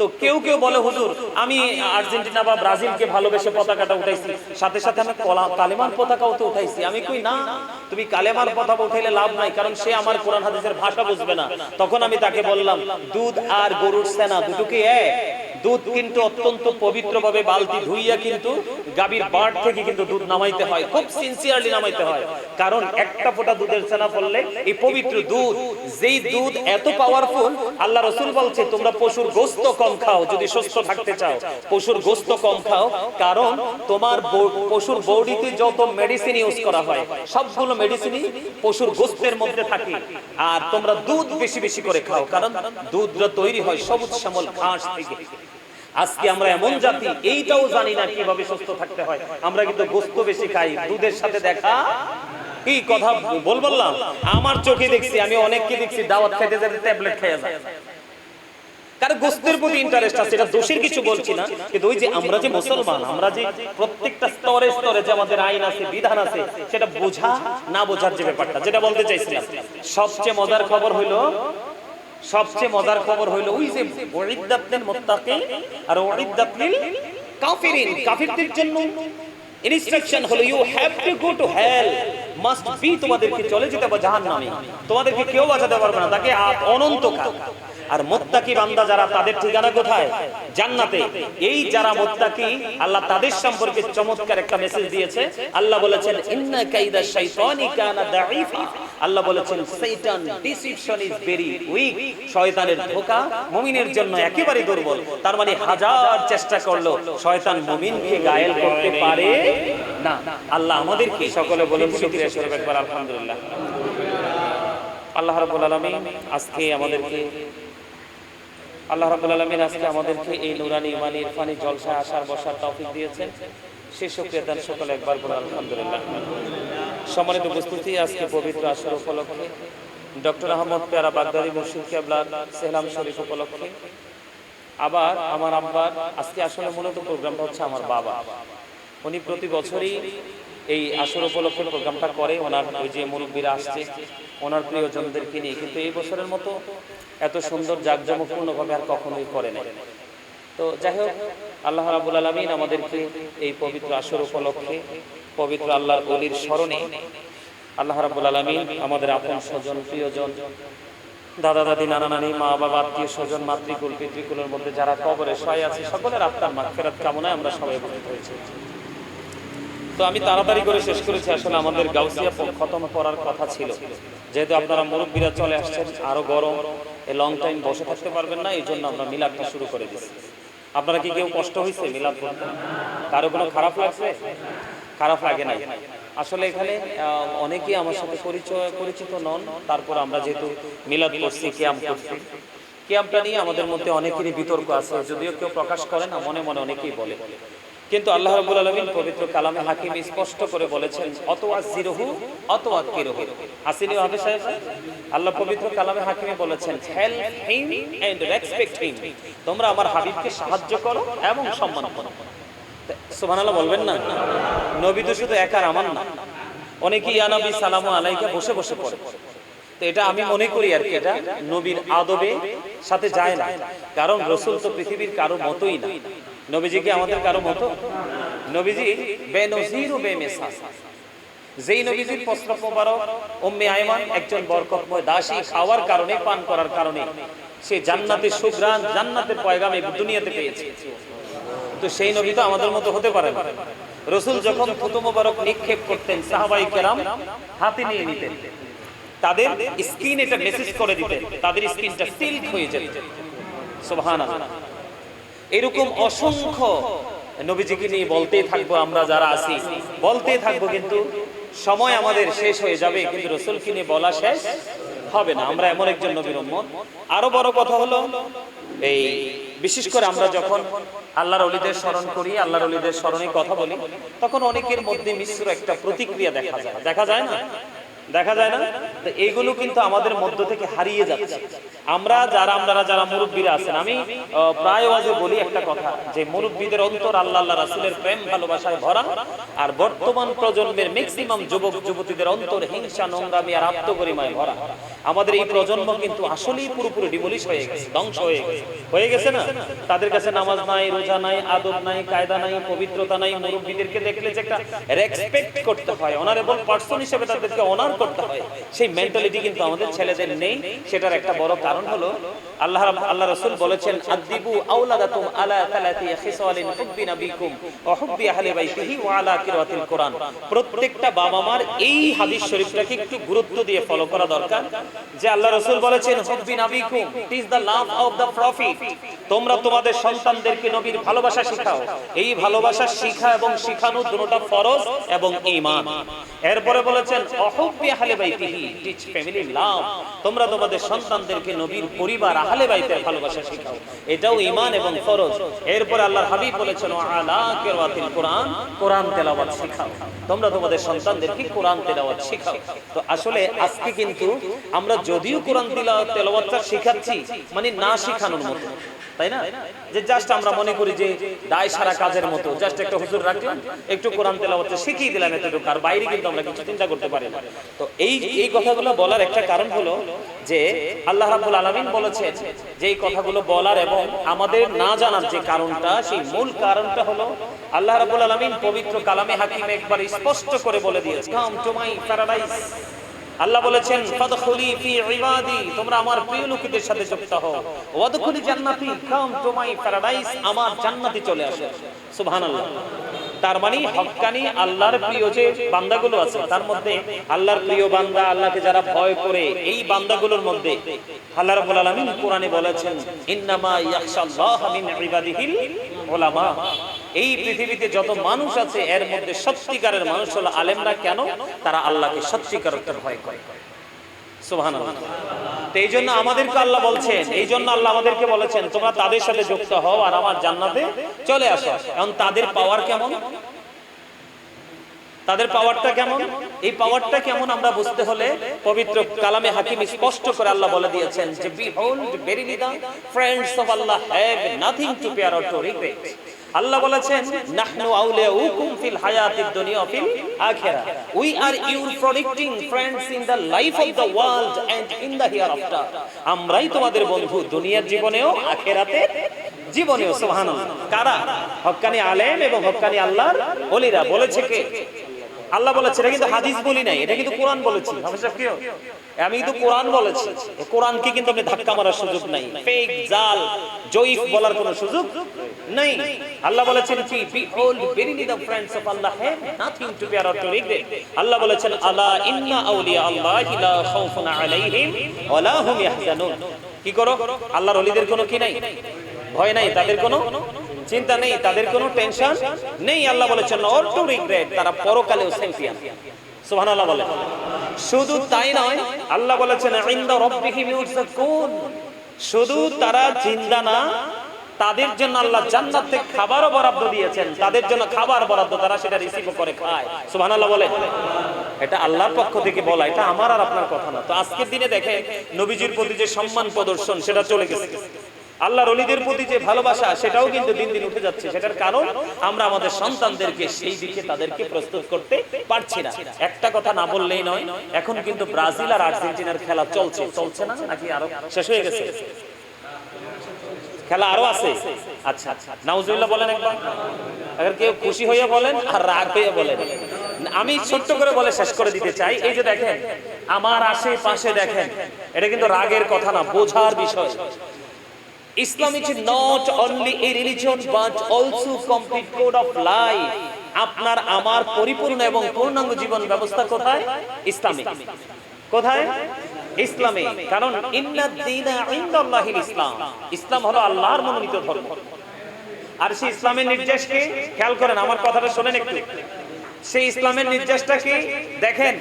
তো কেউ কেউ বলে হুজুর আমি আর্জেন্টিনা বা ব্রাজিলকে ভালোবেসে পতাকাটা উঠাইছি, সাথে সাথে আমি কালেমার পতাকাও তো উঠাইছি। আমি কই না, তুমি কালেমার পতাকা উঠাইলে লাভ নাই, কারণ সে আমার কোরআন হাদিসের ভাষা বুঝবে না। তখন আমি তাকে বললাম দুধ আর গরুর সেনা দুটোকে এক। দুধ কিন্তু অত্যন্ত পবিত্রভাবে বালতি ধুইয়া কিন্তু গাভীর বাট থেকে কিন্তু দুধ নামাইতে হয়, খুব সিনসিয়ারলি নামাইতে হয়, কারণ একটা ফোঁটা দুধের সেনা পড়লে এই পবিত্র দুধ, যেই দুধ এত পাওয়ারফুল, আল্লাহ রাসূল বলছে তোমরা পশুর গোশত কম খাও যদি সুস্থ থাকতে চাও, পশুর গোশত কম খাও, কারণ তোমার পশুর বডিতে যত মেডিসিন ইউজ করা হয় সবগুলো মেডিসিনই পশুর গোশতের মধ্যে থাকে। আর তোমরা দুধ বেশি বেশি করে খাও, কারণ দুধটা তৈরি হয় সবুজ শ্যামল ঘাস থেকে। আজকে আমরা এমন জাতি, এইটাও জানি না কিভাবে সুস্থ থাকতে হয়, আমরা কিন্তু গোশত বেশি খাই, দুধের সাথে দেখা কি কথা বললাম। আমার চোখে দেখছি, আমি অনেককে দেখছি দাওয়াত খেতে যেতে ট্যাবলেট খেয়ে যায়, কারণ গোশতের প্রতি ইন্টারেস্ট আছে। এটা দোষের কিছু বলছি না, কিন্তু ওই যে আমরা যে মুসলমান, আমরা যে প্রত্যেকটা স্তরে স্তরে যে আমাদের আইন আছে, বিধান আছে, সেটা বোঝা না বোঝার যে ব্যাপারটা, যেটা বলতে চাইছিলাম। সবচেয়ে মজার খবর হইলো ওই যে ওয়াইদাত লিল মুত্তাকিন আর ওয়াইদাত লিল কাফিরিন, কাফিরদের জন্য ইনস্ট্রাকশন হলো you have to go to hell, must be, তোমাদেরকে চলে যেতে হবে জাহান্নামে, তোমাদেরকে কেউ বাঁচাতে পারবে না, তাকে অনন্তকাল। আর মুত্তাকি বান্দা যারা, তাদের ঠিকানা কোথায়? জান্নাতে। এই যারা মুত্তাকি, আল্লাহ তাদের সম্পর্কে চমৎকার একটা মেসেজ দিয়েছে। আল্লাহ বলেছেন ইন্না কাইদা শাইতানি কানা দাঈফা, আল্লাহ বলেছেন শয়তান ডিসিপশন ইজ ভেরি উইক, শয়তানের ধোঁকা মুমিনের জন্য একেবারে দুর্বল। তার মানে হাজার চেষ্টা করলো শয়তান মুমিনকে গায়েল করতে পারে না। আল্লাহ আমাদেরকে সকলে বলে শুকরিয়া শরীফ একবার আলহামদুলিল্লাহ। আল্লাহ রাব্বুল আলামিন আজকে আমাদেরকে এই নুরানি ইমানি ইরফানি জলসা আসার বসার তৌফিক দিয়েছেন, সেই শুকরিয়া দান সকলে একবার বলে আলহামদুলিল্লাহ। সম্মানিত উপস্থিতি, আজকে পবিত্র আসর উপলক্ষে ডক্টর আহমদ পেয়ারা বাগদাদি মুর্শিদ কিবলার সেহলাম শরীফ উপলক্ষে, আবার আমার আব্বার, আজকে আসলে মূলত প্রোগ্রামটা হচ্ছে আমার বাবা, উনি প্রতি বছরই এই আসর উপলক্ষে প্রোগ্রামটা করে। ওনার ওই যে মুরব্বীরা আসছে ওনার প্রিয়জনদেরকে নিয়ে, কিন্তু এই বছরের মতো এত সুন্দর জাঁকজমকপূর্ণভাবে আর কখনোই করে নাই। তো যাই হোক, আল্লাহ রাব্বুল আলামিন আমাদেরকে এই পবিত্র আসর উপলক্ষে পবিত্র আল্লাহর ওলির স্মরণে আল্লাহ রাব্বুল আলামিন আমাদের আপন স্বজন, প্রিয়জন, দাদা দাদি, নানা নানি, মা বাবা, আত্মীয় স্বজন, মাতৃকুল পিতৃকুলের মধ্যে যারা কবরে শুয়ে আছে, সকলের আত্মার মাগফিরাত কামনায় আমরা সবাই উপস্থিত হয়েছি। তো আমি তাড়াতাড়ি করে শেষ করেছি, আসলে আমাদের গাউসিয়া খতম করার কথা ছিল, যেহেতু আপনারা মুরব্বীরা চলে আসছেন, আরো গরম, এ লং টাইম বসে থাকতে পারবেন না, এই জন্য আমরা মিলাদটা শুরু করে দিচ্ছি। আপনারা কি কেউ কষ্ট হয়েছে মিলাদ করতে? কারো কোনো খারাপ লাগছে? খারাপ লাগে নাই। আসলে এখানে অনেকেই আমার সাথে পরিচিত নন, তারপর আমরা যেহেতু মিলাদ করছি, কিয়াম করছি, কিয়ামটা নিয়ে আমাদের মধ্যে অনেকেরই বিতর্ক আছে, যদিও কেউ প্রকাশ করে না, মনে মনে অনেকেই বলে। কিন্তু আল্লাহ রাব্বুল আলামিন পবিত্র কালামে হাকিম স্পষ্ট করে বলেছেন অতওয়াজিরহু অতওয়াক্কিরহু। আসিনি হবে সাহেব, আল্লাহ পবিত্র কালামে হাকিমে বলেছেন help him and respect him, তোমরা আমার হাবিবকে সাহায্য করো এবং সম্মান করো। সুবহানাল্লাহ বলবেন না? নবী তো শুধু একার আমার না, অনেকেই ইয়া নবী সালামু আলাইকা বসে বসে পড়ে। তো এটা আমি মনে করি আর কি, এটা নবীর আদবে সাথে যায় না, কারণ রাসূল তো পৃথিবীর কারো মতোই না। নবীজি কি আমাদের কারো মতো? নবীজি বেনজির ও বেমিসাল। যেই নবীজির প্রস্রাব মোবারক উম্মে আয়মান একজন বরকতময় দাসী খাওয়ার কারণে, পান করার কারণে সে জান্নাতের সুঘ্রাণ, জান্নাতের পয়গাম এই দুনিয়াতে পেয়েছে। তো সেই নবী তো আমাদের মতো হতে পারে না। রাসূল যখন থুতু মোবারক নিক্ষেপ করতেন, সাহাবায়ে কেরাম হাতে নিয়ে নিতেন, তাদের স্কিন এটা মেসেজ করে দিতেন, তাদের স্কিনটা সিল্ক হয়ে যেত। সুবহানাল্লাহ। এরকম অসংখ্য নবীজিকে নিয়ে বলতেই থাকবো, আমরা যারা আছি বলতেই থাকবো, কিন্তু সময় আমাদের শেষ হয়ে যাবে, কিন্তু রাসূলকে নিয়ে বলা শেষ হবে না। আমরা এমন একজন নবীর উম্মত। আরো বড় কথা হলো, এই বিশেষ করে আমরা যখন আল্লাহর ওলিদের স্মরণ করি, আল্লাহর ওলিদের স্মরণে কথা বলি, তখন অনেকের মধ্যে মিশ্র একটা প্রতিক্রিয়া দেখা যায় না? দেখা যায় না? তো এইগুলো কিন্তু আমাদের মধ্য থেকে হারিয়ে যাচ্ছে। আপনারা যারা মুরব্বীরা আছেন, আমি প্রায় ওয়াজে বলি একটা কথা, যে মুরব্বীদের অন্তর আল্লাহ রাসূলের প্রেম ভালোবাসায় ভরা, আর বর্তমান প্রজন্মের ম্যাক্সিমাম যুবক যুবতীদের অন্তর হিংসা, নোংরামি আর আত্মগরিমায় ভরা। আমাদের এই প্রজন্ম কিন্তু আসলেই পুরোপুরি ডিমলিশ হয়ে গেছে, ধ্বংস হয়ে গেছে না? তাদের কাছে নামাজ নাই, রোজা নাই, আদব নাই, কায়দা নাই, পবিত্রতা নাই। মুরব্বীদেরকে দেখলে যে একটা রেসপেক্ট করতে হয়, অনারেবল পারসন হিসেবে তাদেরকে অনার করতে হয়, সেই মেন্টালিটি কিন্তু আমাদের ছেলেদের নেই। সেটার একটা বড় কারণ হলো আল্লাহ রাসূল বলেছেন, আদিবু আওলাদাকুম আলা সালাতি খিসালিন হুব্বি নবিকুম ওয়া হুব্বি আহলি বাইতিহি ওয়া আলা কিরাতিল কোরআন। প্রত্যেকটা বাবা মার এই হাদিস শরীফটাকে একটু গুরুত্ব দিয়ে ফলো করা দরকার, যে আল্লাহ রাসূল বলেছেন হুব্বি নবিকুম, it is the love of the prophet. তোমরা তোমাদের সন্তানদেরকে নবীর ভালোবাসা শেখাও। এই ভালোবাসা শিখা এবং শিখানো দুটোটা ফরজ এবং ঈমান। এরপরে বলেছেন অহুব্বি আহলি বাইতিহি, টিচ ফ্যামিলি লাভ। তোমরা তোমাদের সন্তানদেরকে নবীর পরিবার আহলে বাইতের ভালোবাসা শেখাও, এটাও ঈমান এবং ফরজ। এরপরে আল্লাহর হাবিব বলেছেন আলা কিরাতিল কোরআন, কোরআন তেলাওয়াত শেখাও। তোমরা তোমাদের সন্তানদেরকে কোরআন তেলাওয়াত শেখাও। তো আসলে আজকে কিন্তু আমরা যদিও কোরআন তেলাওয়াতটা শেখাচ্ছি, মানে না শেখানোর মতো, তাই না? যে জাস্ট আমরা মনে করি যে দায় সারা কাজের মতো, জাস্ট একটা হুজুর রাখলাম, একটু কোরআন তেলাওয়াত শিখিয়ে দিলাম, এতটুকু, আর বাইরে কিন্তু আমরা কিছু চিন্তা করতে পারি না। তো এই কথাগুলো বলার একটা কারণ হলো যে আল্লাহ রাব্বুল আলামিন বলেছেন যে এই কথাগুলো বলার এবং আমাদের না জানার যে কারণটা, সেই মূল কারণটা হলো আল্লাহ রাব্বুল আলামিন পবিত্র কালামে হাকিমে একবার স্পষ্ট করে বলে দিয়েছেন, কাম টু মাই প্যারাডাইস। আল্লাহ বলেছেন ফাদখুলি ফি ইবাদি, তোমরা আমার প্রিয় লোকদের সাথে যুক্ত হও। ওয়াদখুলি জান্নাতি, কাম টু মাই প্যারাডাইস, আমার জান্নাতে চলে আসো। সুবহানাল্লাহ। তার মানে হক্কানি আল্লাহর প্রিয় যে বান্দাগুলো আছে, তার মধ্যে আল্লাহর প্রিয় বান্দা, আল্লাহকে যারা ভয় করে, এই বান্দাগুলোর মধ্যে আল্লাহ রাব্বুল আলামিন কোরআনে বলেছেন ইন্নামা ইয়াখশাল্লাহা মিন ইবাদিহিল উলামা। এই পৃথিবীতে যত মানুষ আছে এর মধ্যে সত্যিকারের মানুষ হলো আলেমরা। কেন? তারা আল্লাহকে সত্যিকার অর্থে ভয় করে। সুবহানাল্লাহ। তো এই জন্য আমাদেরকে আল্লাহ বলছেন, এই জন্য আল্লাহ আমাদেরকে বলেছেন তোমরা তাদের সাথে যুক্ত হও আর আমার জান্নাতে চলে আসো। এখন তাদের পাওয়ার কেমন? তাদের পাওয়ারটা কেমন? এই পাওয়ারটা কেমন আমরা বুঝতে হলে পবিত্র কালামে হাকিম স্পষ্ট করে আল্লাহ বলে দিয়েছেন যে behold verily the friends of Allah have nothing to fear or to regret। আল্লাহ বলেছেন নাহনু আউলিয়াউকুম ফিল হায়াতিদ দুনিয়া ফিল আখিরাহ, we are your protecting friends in the life of the world and in the hereafter. আমরাই তোমাদের বন্ধু দুনিয়ার জীবনেও আখিরাতের জীবনেও। সুবহানাল্লাহ। কারা? হক্কানি আলেম এবং হক্কানি আল্লাহর ওলিরা। বলেছে কে? আল্লাহ বলেছে। এটা কিন্তু হাদিস বলি নাই, এটা কিন্তু কোরআন বলেছি। আমি কিন্তু কোরআন বলেছি। কোরআনকে কিন্তু আপনি ধাক্কা মারার সুযোগ নাই, ফেক জাল জয়ীফ বলার কোনো সুযোগ নাই। আল্লাহ বলেছেন কি behold verily the friends of Allah have nothing to fear or to regret। আল্লাহ বলেছেন আলা ইন্না আউলিয়া আল্লাহি লা খাউফুন আলাইহিম ওয়া লা হুম ইয়াহজানুন। কি করো? আল্লাহর ওলিদের কোনো কি নাই? ভয় নাই, তাদের কোনো চিন্তা নেই, তাদের কোনো টেনশন নেই। আল্লাহ বলেছেন অর টু রিগ্রেট, তারা পরকালেও চ্যাম্পিয়ন। সুবহানাল্লাহ বলেন। শুধু তাই নয়, আল্লাহ বলেছেন ইনদা রাব্বিহিম ইউরযাকুন, শুধু তারা জিন্দা না, তাদের জন্য আল্লাহ জান্নাত থেকে খাবারও বরাদ্দ দিয়েছেন। তাদের জন্য খাবার বরাদ্দ, তারা সেটা রিসিভ করে খায়। সুবহানাল্লাহ বলেন। এটা আল্লাহর পক্ষ থেকে বলা, এটা আমার আর আপনার কথা না। তো আজকের দিনে দেখেন নবীজির প্রতি যে সম্মান প্রদর্শন সেটা চলে গেছে, আল্লাহর ওলিদের প্রতি যে ভালোবাসা সেটাও কিন্তু দিন দিন উঠে যাচ্ছে। সেটার কারণ আমরা আমাদের সন্তানদেরকে সেই দিকে তাদেরকে প্রস্তুত করতে পারছি না। একটা কথা না বললেই নয়, এখন কিন্তু ব্রাজিল আর আর্জেন্টিনার খেলা চলছে না নাকি আরো শেষ হয়ে গেছে? খেলা আরো আছে? আচ্ছা, নাউজুবিল্লাহ বলেন একবার। আগে কেউ খুশি হয়ে বলেন আর রাগ হয়ে বলেন। আমি ছোট্ট করে বলে শেষ করে দিতে চাই, এই যে দেখেন আমার আশেপাশে দেখেন, এটা কিন্তু রাগের কথা না, বোঝার বিষয়। Islam is not only a religion but also complete code of life। আপনার আমার পরিপূর্ণ এবং পূর্ণাঙ্গ জীবন ব্যবস্থা কোথায়? ইসলামে। কোথায়? ইসলামে। কারণ ইন্নাদ দীনা ইনদাল্লাহিল ইসলাম, ইসলাম হলো আল্লাহর মনোনীত ধর্ম। আর সেই ইসলামের নির্দেশকে খেয়াল করেন, আমার কথাটা শুনেন একটু। সেই ইসলামের নির্দেশটা কি দেখেন,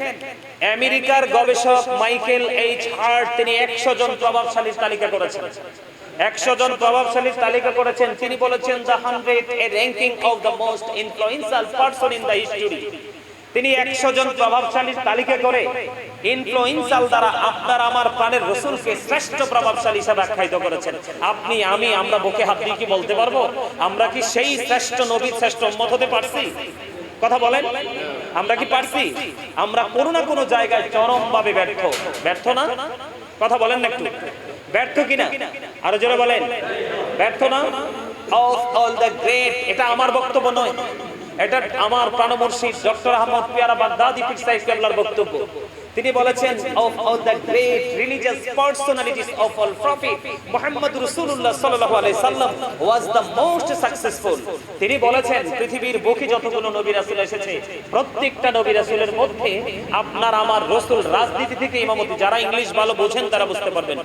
আমেরিকার গবেষক মাইকেল এইচ হার্ট তিনি 100 জন প্রভাবশালীর তালিকা করেছেন। 100 জন প্রভাবশালীর তালিকা করেছেন। তিনি বলেছেন the 100 a ranking of the most influential person in the history। তিনি 100 জন প্রভাবশালীর তালিকা করে ইনফ্লুয়েন্সাল দ্বারা আপনার আমার প্রাণের রাসূলকে শ্রেষ্ঠ প্রভাবশালী হিসেবে আখ্যায়িত করেছেন। আপনি আমি আমরা বুকে হাত দিয়ে কি বলতে পারবো আমরা কি সেই শ্রেষ্ঠ নবী শ্রেষ্ঠ উম্মত হতে পারছি? কথা বলেন, আমরা কি পারছি? আমরা কোনো না কোনো জায়গায় চরমভাবে ব্যর্থ না? কথা বলেন না একটু, ব্যর্থ কিনা? আরো জোরে বলেন, ব্যর্থ না? অফ অল দ্য গ্রেট, এটা আমার বক্তব্য নয়, এটা আমার প্রাণ মুর্শিদ ডক্টর আহমদ পিয়ারা বাগদাদি পীর সাহেব কেবলার বক্তব্য। তিনি বলেছেন of all the great religious personalities of all prophet Muhammad Rasulullah sallallahu alaihi wasallam was the most successful। তিনি বলেছেন পৃথিবীর বুকে যতগুলো নবী রাসূল এসেছে প্রত্যেকটা নবী রাসূলের মধ্যে আপনার আমার রাসূল রাজনীতি থেকে ইমামতি, যারা ইংলিশ ভালো বোঝেন তারা বুঝতে পারবেন,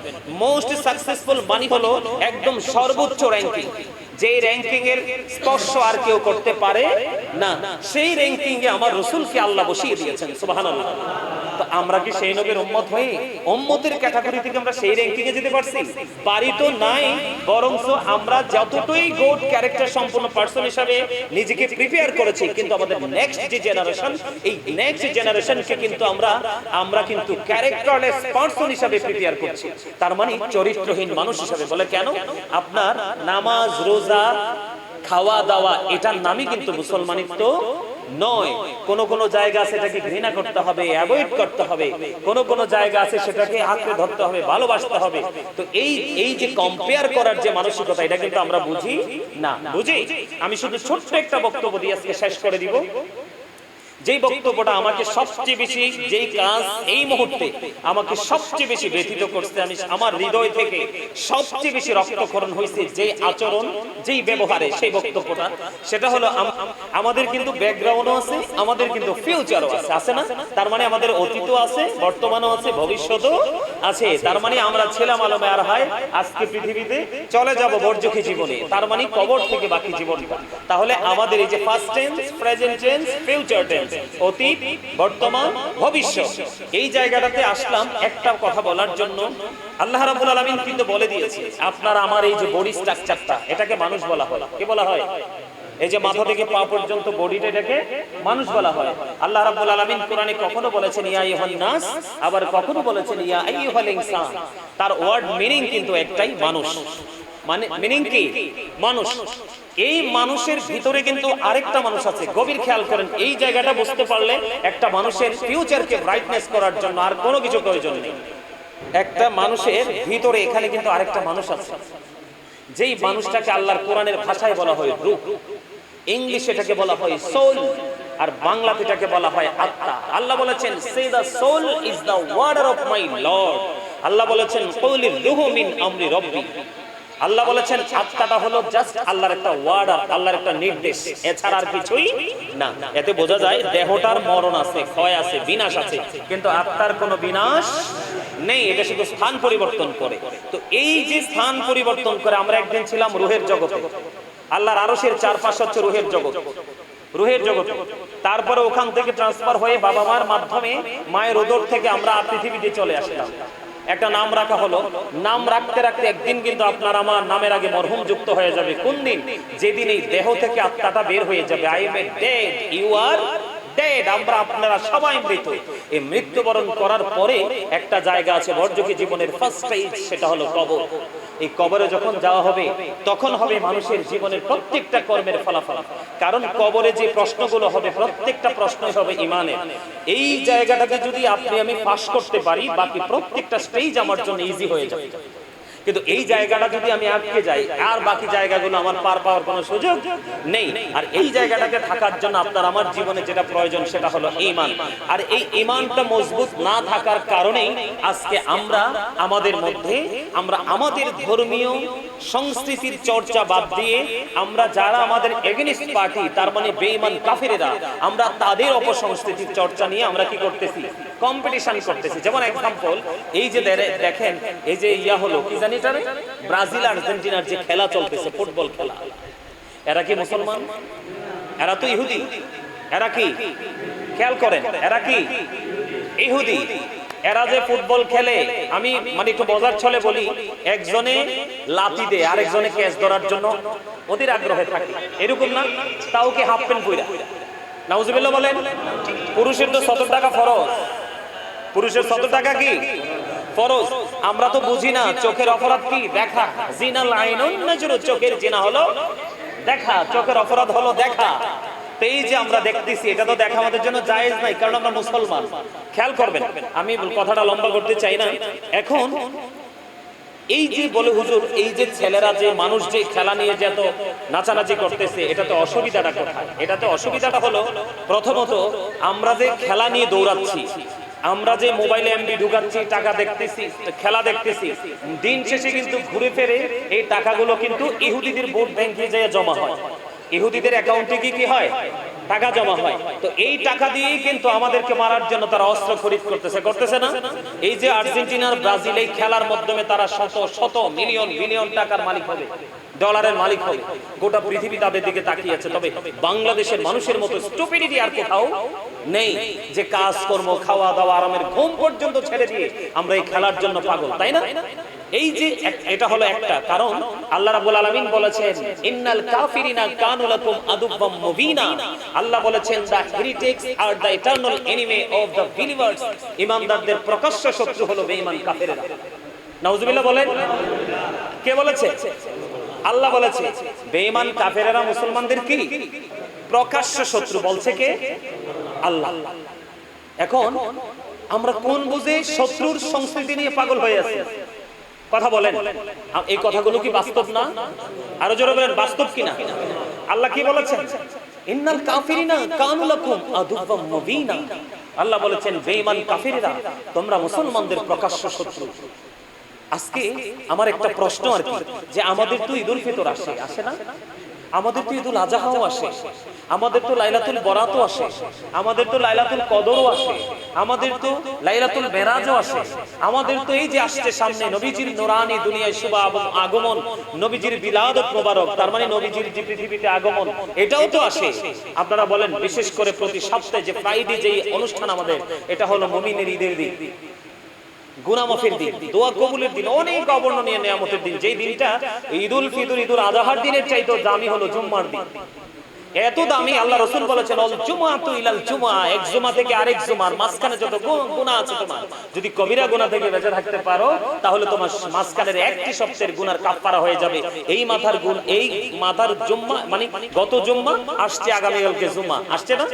মোস্ট সাকসেসফুল মানে হলো একদম সর্বোচ্চ র‍্যাঙ্কিং, যে র্যাঙ্কিং এর স্পর্শ আর কেউ করতে পারে না, সেই র্যাঙ্কিং এ আমার রাসূলকে আল্লাহ বসিয়ে দিয়েছেন। সুবহানাল্লাহ। তো আমরা কি সেই নবীর উম্মত হই? উম্মতের ক্যাটাগরি থেকে আমরা সেই র্যাঙ্কিং এ যেতে পারছি? পারি তো নাই, বরংস আমরা যতটুকুই গুড ক্যারেক্টার সম্পন্ন পারসন হিসেবে নিজেকে প্রিপেয়ার করেছি, কিন্তু আমাদের নেক্সট যে জেনারেশন, এই নেক্সট জেনারেশনকে কিন্তু আমরা কিন্তু ক্যারেক্টারলেস পারসন হিসেবে প্রিপেয়ার করছি, তার মানে চরিত্রহীন মানুষ হিসেবে। বলে কেন? আপনার নামাজ রোজা খাওয়া দাওয়া এটার নামই কিন্তু মুসলমানিত্ব নয়। কোন কোন জায়গা আছে সেটাকে ঘৃণা করতে হবে, অ্যাভয়েড করতে হবে, কোন কোন জায়গা আছে সেটাকে আঁকড়ে ধরতে হবে, ভালোবাসতে হবে। তো এই যে কম্পেয়ার করার যে মানসিকতা, এটা কিন্তু আমরা বুঝি না। বুঝি? আমি শুধু ছোট্ট একটা বক্তব্য দিয়ে আজকে শেষ করে দিব। যেই বক্তব্যটা আমাকে সবচেয়ে বেশি, যেই কাজ এই মুহূর্তে আমাকে সবচেয়ে বেশি ব্যথিত করছে, আমি আমার হৃদয় থেকে সবচেয়ে বেশি রক্তক্ষরণ হয়েছে যেই আচরণ, যেই ব্যবহারে, সেই বক্তব্যটা, সেটা হলো আমাদের কিন্তু ব্যাকগ্রাউন্ডও আছে, আমাদের কিন্তু ফিউচারও আছে, আছে না? তার মানে আমাদের অতীতও আছে, বর্তমানও আছে, ভবিষ্যতও আছে। তার মানে আমরা ছিলাম আলমে আর হয়, আজকে পৃথিবীতে চলে যাব বর্জকি জীবনে, তার মানে কবর থেকে বাকি জীবনটা। তাহলে আমাদের এই যে first tense, present tense, future tense, অতীত, বর্তমান, ভবিষ্যৎ, এই জায়গাটাতে আসলাম একটা কথা বলার জন্য। আল্লাহ রাব্বুল আলামিন কিন্তু বলে দিয়েছে আপনার আমার এই যে বডি স্ট্রাকচারটা, এটাকে মানুষ বলা হয়। কি বলা হয়? এই যে মাথা থেকে পা পর্যন্ত বডিটা, এটাকে মানুষ বলা হয়। আল্লাহ রাব্বুল আলামিন কোরআনে কখনো বলেছেন ইয়া আইয়ুহান নাস, আবার কখনো বলেছেন ইয়া আইয়ুহাল ইনসান। তার ওয়ার্ড মিনিং কিন্তু একটাই, মানুষ। মানে মিনিং কি? মানুষ। এই মানুষের ভিতরে কিন্তু আরেকটা মানুষ আছে। গভীর খেয়াল করেন, এই জায়গাটা বুঝতে পারলে একটা মানুষের ফিউচারকে ব্রাইটনেস করার জন্য আর কোনো কিছু প্রয়োজন নেই। একটা মানুষের ভিতরে এখানে কিন্তু আরেকটা মানুষ আছে, যেই মানুষটাকে আল্লাহর কোরআনের ভাষায় বলা হয় রূহ, ইংলিশে এটাকে বলা হয় সোল, আর বাংলাতে এটাকে বলা হয় আত্মা। আল্লাহ বলেছেন say the soul is the order of my Lord. Allah বলেছেন কওলির রূহু মিন আমরি রব্বি। আল্লাহ বলেছেন আত্মাটা হলো জাস্ট আল্লাহর একটা ওয়ার্ডার, আল্লাহর একটা নির্দেশ, এছাড়া আর কিছুই না। এতে বোঝা যায় দেহটার মরণ আছে, ক্ষয় আছে, বিনাশ আছে, কিন্তু আত্মার কোনো বিনাশ নেই, এটা শুধু স্থান পরিবর্তন করে। তো এই যে স্থান পরিবর্তন করে, আমরা একদিন ছিলাম রুহের জগতে, আল্লাহর আরশের চারপাশে হচ্ছে রুহের জগৎ, রুহের জগৎ। তারপরে ওখান থেকে ট্রান্সফার হয়ে বাবা মার মাধ্যমে, মায়ের উদর থেকে আমরা পৃথিবীতে চলে আসলাম। একটা নাম রাখা হলো, নাম রাখতে রাখতে একদিন কিন্তু আপনার আমার নামের আগে মরহুম যুক্ত হয়ে যাবে। কোন দিন? যেদিন এই দেহ থেকে আত্মাটা বের হয়ে যাবে। I am dead, you are dead, আমরা আপনারা সবাই মৃত। এই মৃত্যুবরণ করার পরে একটা জায়গা আছে বর্জকি জীবনের ফার্স্ট স্টেজ, সেটা হলো কবর। এই কবরে যখন যাওয়া হবে, তখন হবে মানুষের জীবনের প্রত্যেকটা কর্মের ফলাফল। কারণ কবরে যে প্রশ্নগুলো হবে, প্রত্যেকটা প্রশ্নই হবে ইমানের। এই জায়গাটাকে যদি আপনি আমি পাস করতে পারি, বাকি প্রত্যেকটা স্টেজ আমার জন্য ইজি হয়ে যাবে। কিন্তু এই জায়গাটা যদি আমি আটকে যাই, আর বাকি জায়গাগুলো আমার পার পাওয়ার কোনো সুযোগ নেই। আর এই জায়গাটাকে থাকার জন্য আপনার আমার জীবনে যেটা প্রয়োজন, সেটা হলো ঈমান। আর এই ঈমানটা মজবুত না থাকার কারণেই আজকে আমরা আমাদের মধ্যে, আমরা আমাদের ধর্মীয় সংস্কৃতির চর্চা বাদ দিয়ে, আমরা যারা আমাদের এগেনিস্ট পার্টি, তার মানে বেঈমান কাফেরেরা, আমরা তাদের অপসংস্কৃতির চর্চা নিয়ে আমরা কি করতেছি? কম্পিটিশন করতেছি। যেমন এক্সাম্পল, এই যে দেখেন, এই যে ইয়া হলো কি জানি, ব্রাজিল আর্জেন্টিনার যে খেলা চলতেছে, ফুটবল খেলা, এরা কি মুসলমান? এরা তো ইহুদি। এরা কি? খেয়াল করেন, এরা কি? ইহুদি। এরা যে ফুটবল খেলে, আমি মানে একটু মজার ছলে বলি, একজনে লাথি দেয়, আরেকজনে ক্যাচ ধরার জন্য অধীর আগ্রহে থাকে, এরকম না? তাও কি হাফ প্যান্ট পইরা? নাউজুবিল্লাহ বলেন। পুরুষের তো 70 টাকা ফরজ, পুরুষের 70 টাকা কি ফরজ। আমরা তো বুঝি না চোখের অপরাধ কি দেখা। জিনাল আইনুন নাজরু, চোখের জিনা হলো দেখা, চোখের অপরাধ হলো দেখা। তো এই যে আমরা দেখতেছি, এটা তো দেখা আমাদের জন্য জায়েজ নাই, কারণ আমরা মুসলমান। খেয়াল করবেন, আমি কথাটা লম্বা করতে চাই না। এখন এই যে বলে হুজুর, এই যে ছেলেরা যে মানুষ যে খেলা নিয়ে যে এত নাচানাচি করতেছে, এটাতে অসুবিধাটা কোথায়? এটাতে অসুবিধাটা হলো, প্রথমত আমরা যে খেলা নিয়ে দৌড়াচ্ছি, আমরা যে মোবাইলে এমবি ঢুকাচ্ছি, টাকা দেখতেছি, খেলা দেখতেছি, দিন শেষে কিন্তু ঘুরে ফিরে এই টাকাগুলো কিন্তু ইহুদিদের ভোট ব্যাংকে যেয়ে জমা হয়। ইহুদিদের অ্যাকাউন্টে কি হয়? টাকা জমা হয়। তো এই টাকা দিয়েই কিন্তু আমাদেরকে মারার জন্য তারা অস্ত্র খরিদ করতেছে না? এই যে আর্জেন্টিনার ব্রাজিল, এই খেলার মাধ্যমে তারা শত শত মিলিয়ন বিলিয়ন টাকার মালিক হবে, ডলারের মালিক হবে। গোটা পৃথিবী তাদের দিকে তাকিয়ে আছে। তবে বাংলাদেশের মানুষের মতো স্টুপিডিটি আর কোথাও নেই, যে কাজকর্ম, খাওয়া দাওয়া, আরামের ঘুম পর্যন্ত ছেড়ে দিয়ে আমরা এই খেলার জন্য পাগল, তাই না? এই যে এটা হলো একটা কারণ। আল্লাহ রাব্বুল আলামিন বলেছেন, ইন্নাল কাফিরিনা কানু লাকুম আদুব্বাম মুবিনা। আল্লাহ বলেছেন, the heretics are the eternal enemy of the believers. ঈমানদারদের প্রকাশ্য শত্রু হলো বেঈমান কাফেররা। নাউজুবিল্লাহ বলেন। কে বলেছে? আল্লাহ বলেছে। বেঈমান কাফেররা মুসলমানদের কি প্রকাশ্য শত্রু বলছে কে? আল্লাহ। এখন আমরা কোন বুঝে শত্রুর সংস্কৃতি নিয়ে পাগল হয়ে আছি? কথা বলেন, এই কথাগুলো কি বাস্তব না? আরো জোরে বলেন, বাস্তব কিনা? আল্লাহ কি বলেছেন? ইন্নাল কাফিরিনা কানু লাকুম আদুব্বাম মুবিনা। আল্লাহ বলেছেন, বেঈমান কাফিররা তোমরা মুসলমানদের প্রকাশ্য শত্রু। আজকে আমার একটা প্রশ্ন আর কি, যে আমাদের তো ঈদুল ফিতর আসে না? আমাদের তো ঈদুল আজহাও আসে, আমাদের তো লাইলাতুল বরাতও আসে, আমাদের তো লাইলাতুল কদরও আসে, আমাদের তো লাইলাতুল মেরাজও আসে, আমাদের তো এই যে আসছে সামনে নবীজির নূরানি দুনিয়ায় শুভ আগমন, নবীজির বিলাদত মোবারক, তার মানে নবীজির যে পৃথিবীতে আগমন, এটাও তো আসে। আপনারা বলেন, বিশেষ করে প্রতি সপ্তাহে যে ফ্রাইডে যে অনুষ্ঠান আমাদের, এটা হলো মুমিনের ঈদের দিন, গুনাহ মাফের দিন, দোয়া কবুলের দিন, অনেক অবর্ণনীয় নিয়ামতের দিন। যেই দিনটা ঈদুল ফিতর, ঈদুল আজহার দিনের চাইতেও দামি হলো জুম্মার দিন। এত দামি, আল্লাহ রাসূল বলেছেন, আল জুমআতু ইলাল জুমআ, এক জুমা থেকে আরেক জুমার মাঝখানে যত গুনাহ আছে তোমার, যদি কবিরা গুনাহ থেকে বেঁচে থাকতে পারো, তাহলে তোমার মাঝখানের একটি সপ্তাহের গুনার কাফারা হয়ে যাবে। এই মাথার গুণ, এই মাথার জুম্মা মানে গত জুম্মা আসছে, আগামীকালকে জুম্মা আসছে না,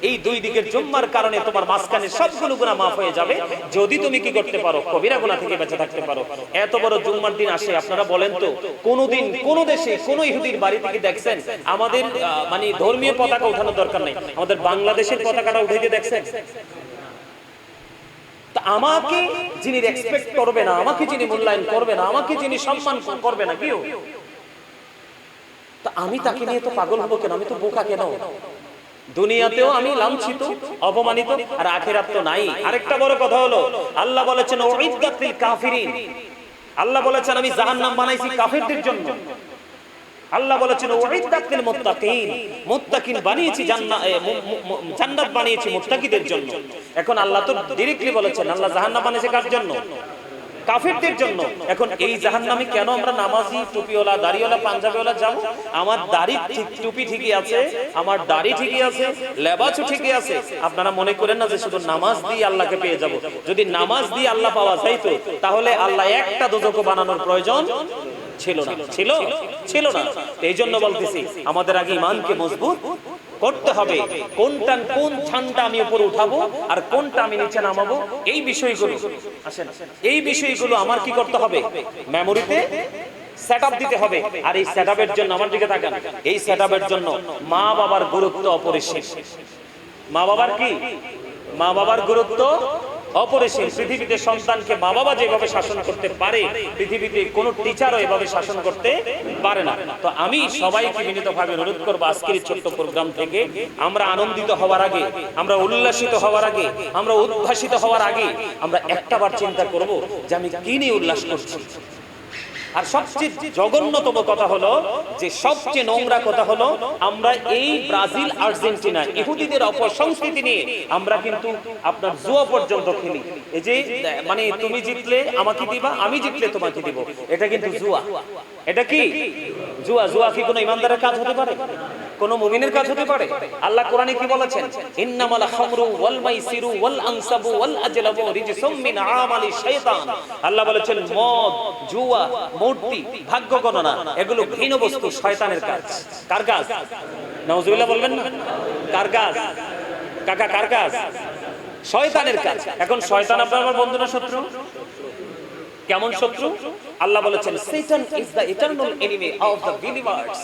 এই দুই দিকের জুম্মার কারণে তোমার মাঝখানের সবগুলো গুনাহ মাফ হয়ে যাবে, যদি তুমি কি করতে পারো, কবিরা গুনাহ থেকে বেঁচে থাকতে পারো। এত বড় জুম্মার দিন আসে। আপনারা বলেন তো, কোনদিন কোন দেশে কোন ইহুদির বাড়ি থেকে দেখছেন আমাদের মানে ধর্মীয় পতাকা উঠানোর দরকার নাই, আমাদের বাংলাদেশের পতাকাটা উঠাইতে দেখছেন? তা আমাকে যিনি রেসপেক্ট করবে না, আমাকে যিনি মূল্যায়ন করবে না, আমাকে যিনি সম্মান করবে না, কেউ, তা আমি তাকে নিয়ে তো পাগল হবো কেন? আমি তো বোকা কেন? দুনিয়াতেও আমি লাঞ্ছিত, অপমানিত, আর আখিরাত তো নাই। আরেকটা বড় কথা হলো, আল্লাহ বলেছেন, উইদ্দাত লিল কাফিরিন। আল্লাহ বলেছেন, আমি জাহান্নাম বানাইছি কাফেরদের জন্য। আল্লাহ বলেছেন, উইদ্দাত লিল মুত্তাকিন, মুত্তাকিন বানিয়েছি, জান্নাত বানিয়েছি মুত্তাকিদের জন্য। এখন আল্লাহ তো ডাইরেক্টলি বলেছেন, আল্লাহ জাহান্নাম বানিয়েছে কার জন্য? কাফেরদের জন্য। এখন এই জাহান্নামে কেন আমরা নামাজি, টুপিওয়ালা, দাড়িওয়ালা, পাঞ্জাবিওয়ালা যাব? আমার দাড়ি ঠিক, টুপি ঠিকই আছে, আমার দাড়ি ঠিকই আছে, লেবাসও ঠিকই আছে। আপনারা মনে করেন না যে শুধু নামাজ দিয়ে আল্লাহকে পেয়ে যাব? যদি নামাজ দিয়ে আল্লাহ পাওয়া যাইতো, তাহলে আল্লাহ একটা দোজখও বানানোর প্রয়োজন ছিল না, ছিল না। এই জন্য বলতেছি, আমাদের আগে ঈমানকে মজবুত করতে হবে। কোনটা, কোন ঝান্ডা আমি উপরে উঠাবো আর কোনটা আমি নিচে নামাবো, এই বিষয়গুলো আসেন, এই বিষয়গুলো আমার কি করতে হবে? মেমোরিতে সেটআপ দিতে হবে। আর এই সেটআপের জন্য, আমার দিকে তাকান, এই সেটআপের জন্য মা বাবার গুরুত্ব অপরিসীম। মা বাবার কি? মা বাবার গুরুত্ব অপরিসীম। পৃথিবীতে সন্তানকে মা বাবা যেভাবে শাসন করতে পারে, পৃথিবীতে কোন টিচারও এভাবে শাসন করতে পারে না। তো আমি সবাইকে বিনীতভাবে অনুরোধ করবো, আজকের ছোট্ট প্রোগ্রাম থেকে আমরা আনন্দিত হওয়ার আগে, আমরা উল্লাসিত হওয়ার আগে, আমরা উদ্ভাসিত হওয়ার আগে, আমরা একটাবার চিন্তা করব যে আমি কি নিয়ে উল্লাস করছি। আর সবচেয়ে জঘন্যতম কথা হলো যে সবচেয়ে নোংরা কথা হলো আমরা এই ব্রাজিল আর্জেন্টিনা ইহুদিদের অপসংস্কৃতি নিয়ে আমরা কিন্তু আপনার জুয়া পর্যন্ত খেলি। এই যে মানে তুমি জিতলে আমাকে দিবা, আমি জিতলে তোমাকে দিব, এটা কিন্তু জুয়া। এটা কি জুয়া? জুয়া কি কোনো ইমানদারের কাজ হতে পারে? কোন মুমিনের কাজ হতে পারে? আল্লাহ কোরআনে কি বলেছেন? ইন্নামাল খামরু ওয়াল মাইসিরু ওয়াল আনসাবু ওয়াল আজলামু রিজসুম মিন আমালি শাইতান। আল্লাহ বলেছেন মদ, জুয়া, মূর্তি, ভাগ্য গণনা এগুলো ঘৃণ্য বস্তু, শয়তানের কাজ। কার কাজ? নাউজুবিল্লাহ বলবেন না? কার কাজ কাকা? কার কাজ? শয়তানের কাজ। এখন শয়তান আপনার আমার বন্ধু না শত্রু? কেমন শত্রু? আল্লাহ বলেছেন Satan is the eternal enemy of the believers।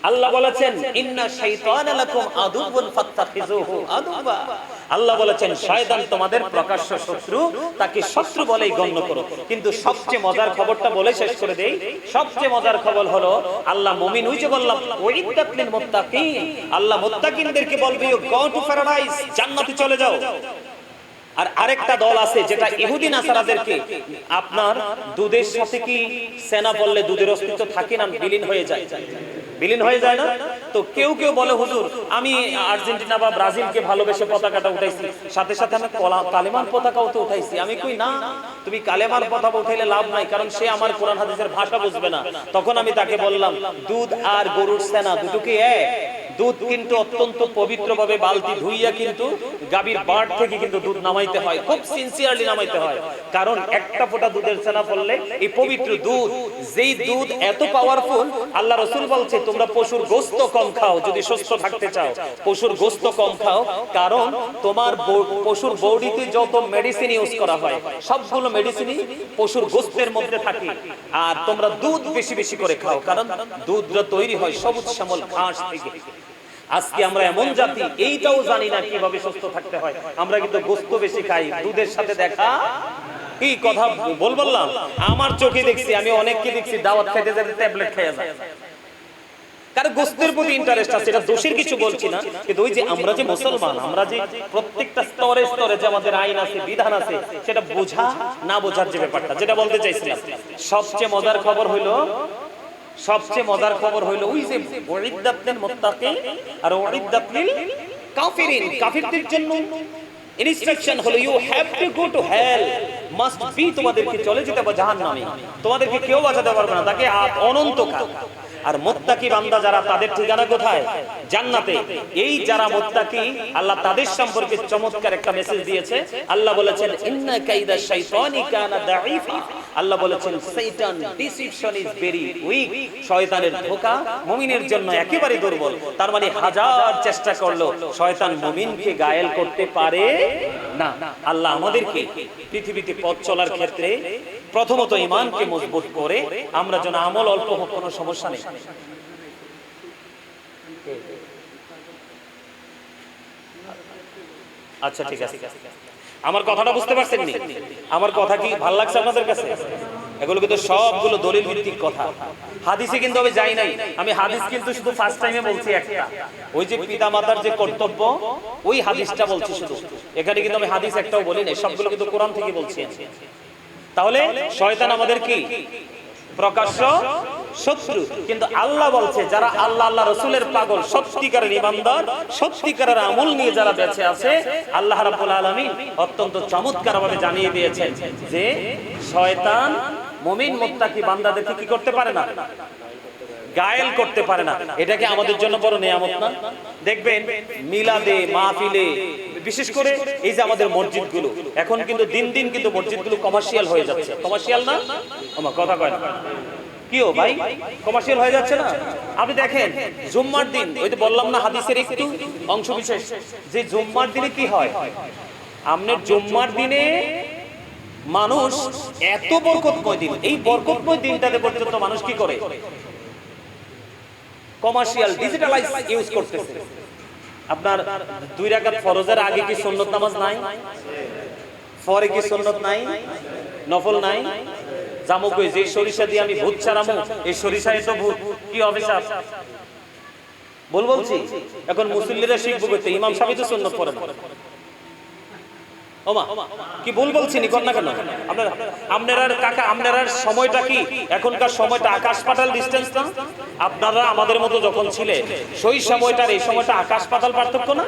আল্লাহ বলেছেন ইন্না শাইতানা লাকুম আদুওয়ান ফাত্তাখিযুহু আদুওয়া। আল্লাহ বলেছেন শয়তান তোমাদের প্রকাশ্য শত্রু, তাকে শত্রু বলেই গণ্য করো। কিন্তু সবচেয়ে মজার খবরটা বলে শেষ করে দেই। সবচেয়ে মজার খবর হলো আল্লাহ মুমিন, ওই যে বললাম ওয়াইদাত লিল মুত্তাকিন, আল্লাহ মুত্তাকিনদেরকে বলবে ইউ গো টু প্যারাডাইস, জান্নাতে চলে যাও। আর আরেকটা দল আছে যেটা ইহুদি নাসারাদেরকে আপনার দুধের সাথে কি সেনা বললে দুধের অস্তিত্ব থাকে না, বিলীন হয়ে যায়, বিলীন হয়ে যায় না? তো কেউ কেউ বলে হুজুর আমি আর্জেন্টিনা বা ব্রাজিলকে ভালোবেসে পতাকাটা উঠাইছি, সাথে সাথে আমি কালেমার পতাকাও তো উঠাইছি। আমি কই না, তুমি কালেমার পতাকা উঠাইলে লাভ নাই, কারণ সে আমার কোরআন হাদিসের ভাষা বুঝবে না। তখন আমি তাকে বললাম দুধ আর গরুর সেনা দুটোকে এক। দুধ কিন্তু অত্যন্ত পবিত্রভাবে বালতি ধুইয়া কিন্তু গাভীর বাট থেকে কিন্তু দুধ নামাইতে হয়, খুব সিনসিয়ারলি নামাইতে হয়, কারণ একটা ফোঁটা দুধের ছানা পড়লে এই পবিত্র দুধ, যেই দুধ এত পাওয়ারফুল, আল্লাহ রাসূল বলছে তোমরা পশুর গোশত কম খাও যদি সুস্থ থাকতে চাও, পশুর গোশত কম খাও, কারণ তোমার পশুর বডিতে যত মেডিসিন ইউজ করা হয় সবগুলো মেডিসিনই পশুর গোশতের মধ্যে থাকে। আর তোমরা দুধ বেশি বেশি করে খাও, কারণ দুধটা তৈরি হয় সবুজ শ্যামল ঘাস থেকে। আজকে আমরা এমন জাতি, এইটাও জানি না কিভাবে সুস্থ থাকতে হয়। আমরা কিন্তু গোশত বেশি খাই, দুধের সাথে দেখা কি কথা বললাম। আমার চোখে দেখছি, আমি অনেককে দেখছি দাওয়াত খেতে যেতে ট্যাবলেট খেয়ে যায়, কারণ গোশতের প্রতি ইন্টারেস্ট আছে। এটা দোষের কিছু বলছি না, কিন্তু ওই যে আমরা যে মুসলমান, আমরা যে প্রত্যেকটা স্তরে স্তরে যে আমাদের আইন আছে, বিধান আছে, সেটা বোঝা না বোঝার যে ব্যাপারটা, যেটা বলতে চাইছিলাম। সবচেয়ে মজার খবর হইলো, সবচেয়ে মজার খবর হইলো ওই যে ওয়াইদাত লিল মুত্তাকিন আর ওয়াইদাত লিল কাফিরিন, কাফিরদের জন্য ইনস্ট্রাকশন হলো you have to go to hell, must be, তোমাদেরকে চলে যেতে হবে জাহান্নামে, তোমাদেরকে কেউ বাঁচাতে পারবে না, তাকে অনন্তকাল। আর মুত্তাকি বান্দা যারা, তাদের ঠিকানা কোথায়? জান্নাতে। এই যারা মুত্তাকি, আল্লাহ তাদের সম্পর্কে চমৎকার একটা মেসেজ দিয়েছে। আল্লাহ বলেছেন ইন্না কাইদা শাইতানি কানা দাঈফা। আল্লাহ বলেছেন শয়তান ডিসিপশন ইজ ভেরি উইক, শয়তানের ধোঁকা মুমিনের জন্য একেবারে দুর্বল। তার মানে হাজার চেষ্টা করলো শয়তান মুমিনকে গায়েল করতে পারে না। আল্লাহ আমাদেরকে পৃথিবীতে পথ চলার ক্ষেত্রে প্রথমত ঈমানকে মজবুত করে, আমরা যেন আমল অল্প হোক কোনো সমস্যা নেই। আচ্ছা ঠিক আছে, আমার কথাটা বুঝতে পারছেন নি? আমার কথা কি ভালো লাগছে আপনাদের কাছে? এগুলো কিন্তু সবগুলো দলিল ভিত্তিক কথা, হাদিসে কিন্তু আমি যাই নাই। আমি হাদিস কিন্তু শুধু ফার্স্ট টাইমে বলছি একটা, ওই যে পিতা মাতার যে কর্তব্য, ওই হাদিসটা বলছি শুধু। এখানে কিন্তু আমি হাদিস একটাও বলি নাই, সবগুলো কিন্তু কোরআন থেকে বলছি। তাহলে শয়তান আমাদের কি? প্রকাশ্য শত্রু। কিন্তু আল্লাহ বলছে যারা আল্লাহ আল্লাহ রাসূলের পাগল, সত্যিকারের ঈমানদার, সত্যিকারের আমল নিয়ে যারা বেঁচে আছে, আল্লাহ রাব্বুল আলামিন অত্যন্ত চমৎকারভাবে জানিয়ে দিয়েছেন যে শয়তান মুমিন মুত্তাকি বান্দাদেরকে কি করতে পারে না? গায়েল করতে পারে না। এটা কি আমাদের জন্য বড় নিয়ামত না? দেখবেন মিলাদে, মাহফিলে, বিশেষ করে এই যে আমাদের মসজিদগুলো, এখন কিন্তু দিন দিন কিন্তু মসজিদগুলো কমার্শিয়াল হয়ে যাচ্ছে। কমার্শিয়াল না? আমার কথা কয় না কিও ভাই, কমার্শিয়াল হয়ে যাচ্ছে না? আপনি দেখেন জুম্মার দিন, ওই যে বললাম না হাদিসের একটু অংশ বিশেষ, যে জুম্মার দিনে কি হয়, আপনার জুম্মার দিনে মানুষ এত বরকতময় দিন, এই বরকতময় দিনটাতে পর্যন্ত মানুষ কি করে? কমার্শিয়াল ডিজিটালাইজ ইউজ করতেছে। আপনার 2 রাকাত ফরজের আগে কি সুন্নত নামাজ নাই? পরে কি সুন্নত নাই? নফল নাই? জামু কই যে সরিষা দিয়ে আমি ভূত ছাড়ামু, এই সরিষায় তো ভূত, কি হবে সাহেব? বলছি এখন মুসল্লিরা শিখবো করতে, ইমাম সাহেব তো সুন্নত পড়েন। ওমা কি ভুল বলছি নি না কেন আপনারা আপনারা কাকা আপনারা সময়টা কি এখনকার সময়টা আকাশ পাতাল ডিসটেন্স না আপনারা আমাদের মতো যখন ছিলেন সেই সময়টার এই সময়টা আকাশ পাতাল পার্থক্য না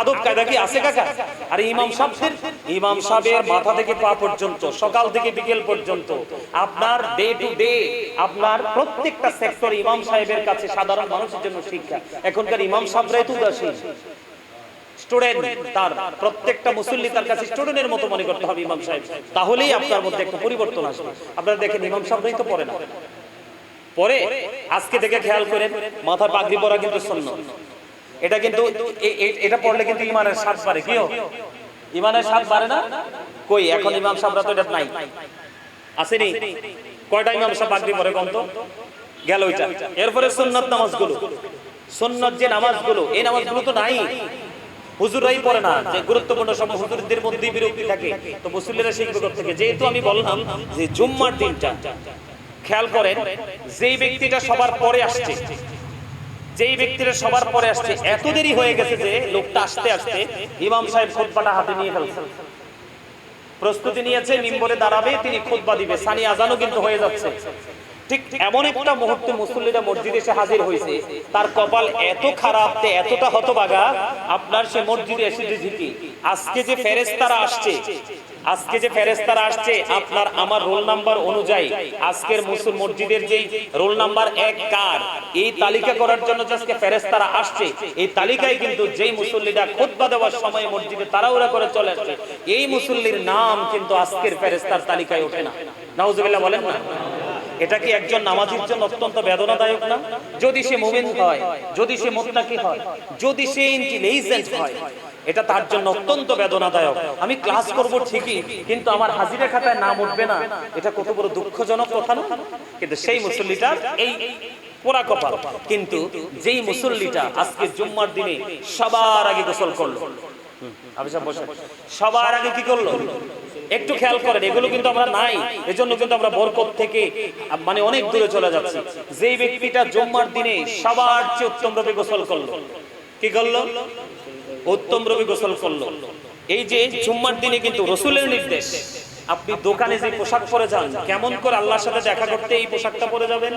আদব কায়দা কি আছে কাকা আর ইমাম সাহেবের মাথা থেকে পা পর্যন্ত সকাল থেকে বিকেল পর্যন্ত আপনার ডে টু ডে আপনার প্রত্যেকটা সেক্টর ইমাম সাহেবের কাছে সাধারণ মানুষের জন্য শিক্ষা এখনকার ইমাম সাহেবরাই তো উদাসীন স্টুডেন্ট তার প্রত্যেকটা মুসল্লি তার কাছে স্টুডেন্টের মতো মনে করতে হবে ইমাম সাহেব তাহলেই আপনার মধ্যে একটা পরিবর্তন আসবে আপনারা দেখেন ইমাম সাহেবরাই তো পড়ে না পরে আজকে থেকে খেয়াল করেন মাথার পাগড়ি পরা কিন্তু সুন্নাত এটা কিন্তু এটা পড়লে কিন্তু ইমানের স্বাদ বাড়ে কি ইমানের স্বাদ বাড়ে না কই এখন ইমাম সাহেবরা তো এটা নাই আসেনি কয়টা ইমাম সাহেব পাগড়ি পরে কোন তো গেল ওইটা এরপরে সুন্নাত নামাজগুলো সুন্নাত যে নামাজগুলো এই নামাজগুলো তো নাই হুজুররাই পড়ে না যে গুরুত্বপূর্ণ সব হুজুরদের মধ্যেই বিরক্তি থাকে তো মুসল্লিরা শিখবে কোথা থেকে যেহেতু আমি বললাম যে জুম্মার দিনটা খেয়াল করেন যেই ব্যক্তিটা সবার পরে আসছে এত দেরি হয়ে গেছে যে লোকটা আসতে আসতে ইমাম সাহেব খুতবাটা হাতে নিয়ে ফেলছে প্রস্তুতি নিয়েছে মিম্বরে দাঁড়াবে তিনি খুতবা দিবে সানি আজানও কিন্তু হয়ে যাচ্ছে ঠিক এমন একটা মুহূর্তে মুসল্লিরা মসজিদে এসে হাজির হয়েছে তার কপাল এত খারাপ এতটা হতভাগা আপনার সে মসজিদে এসে ঝিকি আজকে যে ফেরেশতারা আসছে আপনার আমার রোল নাম্বার অনুযায়ী আজকের মসজিদের যে রোল নাম্বার 1 কার এই তালিকা করার জন্য আজকে ফেরেশতারা আসছে এই তালিকায় কিন্তু যেই মুসল্লিরা খুতবা দেওয়ার সময় মসজিদে তাড়াহুড়া করে চলে আসছে এই মুসল্লির নাম কিন্তু আজকের ফেরেশতার তালিকায় ওঠে না নাউজুবিল্লাহ বলেন না এটা কি একজন নামাজীর জন্য অত্যন্ত বেদনাদায়ক না যদি সে মুমিন হয় যদি সে মুত্তাকি হয় যদি সে ইন্টেলিজেন্ট হয় এটা তার জন্য অত্যন্ত বেদনাদায়ক আমি ক্লাস করব ঠিকই কিন্তু আমার হাজিরা খাতায় নাম উঠবে না এটা কত বড় দুঃখজনক কথা না কিন্তু সেই মুসল্লিটা এই পোড়া কপাল কিন্তু যেই মুসল্লিটা আজকে জুম্মার দিনে সবার আগে গোসল করলো সবার আগে কি করলো একটু খেয়াল করেন এগুলো কিন্তু আমরা নাই এজন্য কিন্তু আমরা বরকত থেকে মানে অনেক দূরে চলে যাচ্ছি যেই ব্যক্তিটা জুম্মার দিনে সবার চেয়ে উত্তম রূপে গোসল করলো কি করলো উত্তম রূপে গোসল করলো এই যে জুম্মার দিনে কিন্তু রাসূলের নির্দেশ আপনি দোকানে যে পোশাক পরে যান কেমন করে আল্লাহর সাথে দেখা করতে এই পোশাকটা পরে যাবেন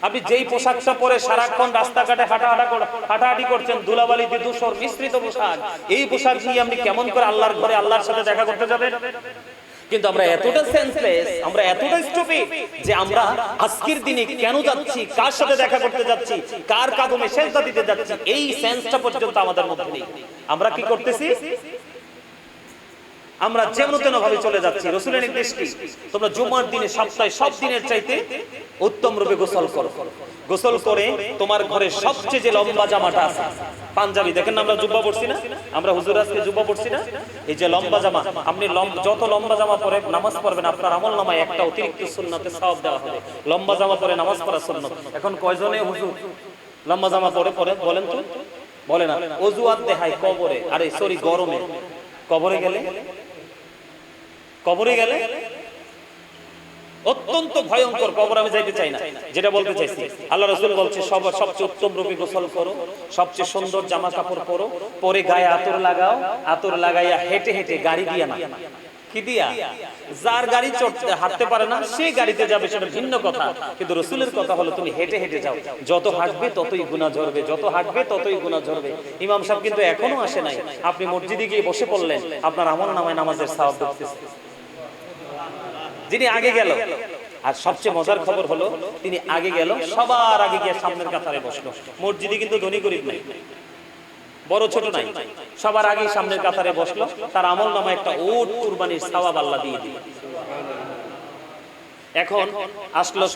আপনি যেই পোশাকটা পরে সারাক্ষণ রাস্তাঘাটে হাঁটাহাঁটি করছেন ধুলাবালিতে ধূসর মিশ্রিত পোশাক এই পোশাক নিয়ে আপনি কেমন করে আল্লাহর ঘরে আল্লাহর সাথে দেখা করতে যাবেন কিন্তু আমরা এতটা সেন্সলেস আমরা এতটা স্টুপিড যে আমরা আজকের দিনে কেন যাচ্ছি কার সাথে দেখা করতে যাচ্ছি কার কদমে সেজদা দিতে যাচ্ছি এই সেন্সটা পর্যন্ত আমাদের মধ্যে নেই আমরা কি করতেছি আমরা যেমন তেমন ভাবে চলে যাচ্ছি রাসূলের নির্দেশ কি তোমরা জুমার দিনে সপ্তাহে সব দিনের চাইতে উত্তম রূপে গোসল করো গোসল করে তোমার ঘরে সবচেয়ে যে লম্বা জামাটা আছে পাঞ্জাবি দেখেন আমরা জুব্বা পরছি না আমরা হুজুর আজকে জুব্বা পরছি না এই যে লম্বা জামা আপনি যত লম্বা জামা পরে নামাজ পড়বেন আপনার আমলনামায় একটা অতিরিক্ত সুন্নতে সওয়াব দেওয়া হবে লম্বা জামা পরে নামাজ পড়া সুন্নাত এখন কয়জনে হুজুর লম্বা জামা পরে বলেন তো বলে না ওযুয়াত দেখায় কবরে আরে সরি গরমে কবরে গেলে অত্যন্ত ভয়ঙ্কর কবর আমি যাইতে চাই না যেটা বলতে চাইছি আল্লাহ রাসূল বলছে সবচেয়ে উত্তম রূপে গোসল করো সবচেয়ে সুন্দর জামা কাপড় পরো পরে গায়ে আতর লাগাও আতর লাগাইয়া হেঁটে হেঁটে গাড়ি দিয়া না কি দিয়া যার গাড়ি চড়তে হাঁটতে পারে না সে গাড়িতে যাবে সেটা ভিন্ন কথা কিন্তু রাসূলের কথা হলো তুমি হেঁটে হেঁটে যাও যত হাঁটবে ততই গুনাহ ঝরবে যত হাঁটবে ততই গুনাহ ঝরবে ইমাম সাহেব কিন্তু এখনো আসে নাই আপনি মসজিদে গিয়ে বসে পড়লেন আপনার আমলনামায় নামাজের সওয়াব দেখতেছেন যিনি আগে গেল আর সবচেয়ে মজার খবর হলো তিনি আগে গেল সবার আগে গিয়ে সামনের কাতারে বসলো মসজিদে কিন্তু ধনী গরিব নাই বড় ছোট নাই সবার আগে সামনের কাতারে বসলো তার আমলনামায় একটা উট কুরবানির সওয়াব আল্লাহ দিয়ে দিল এখন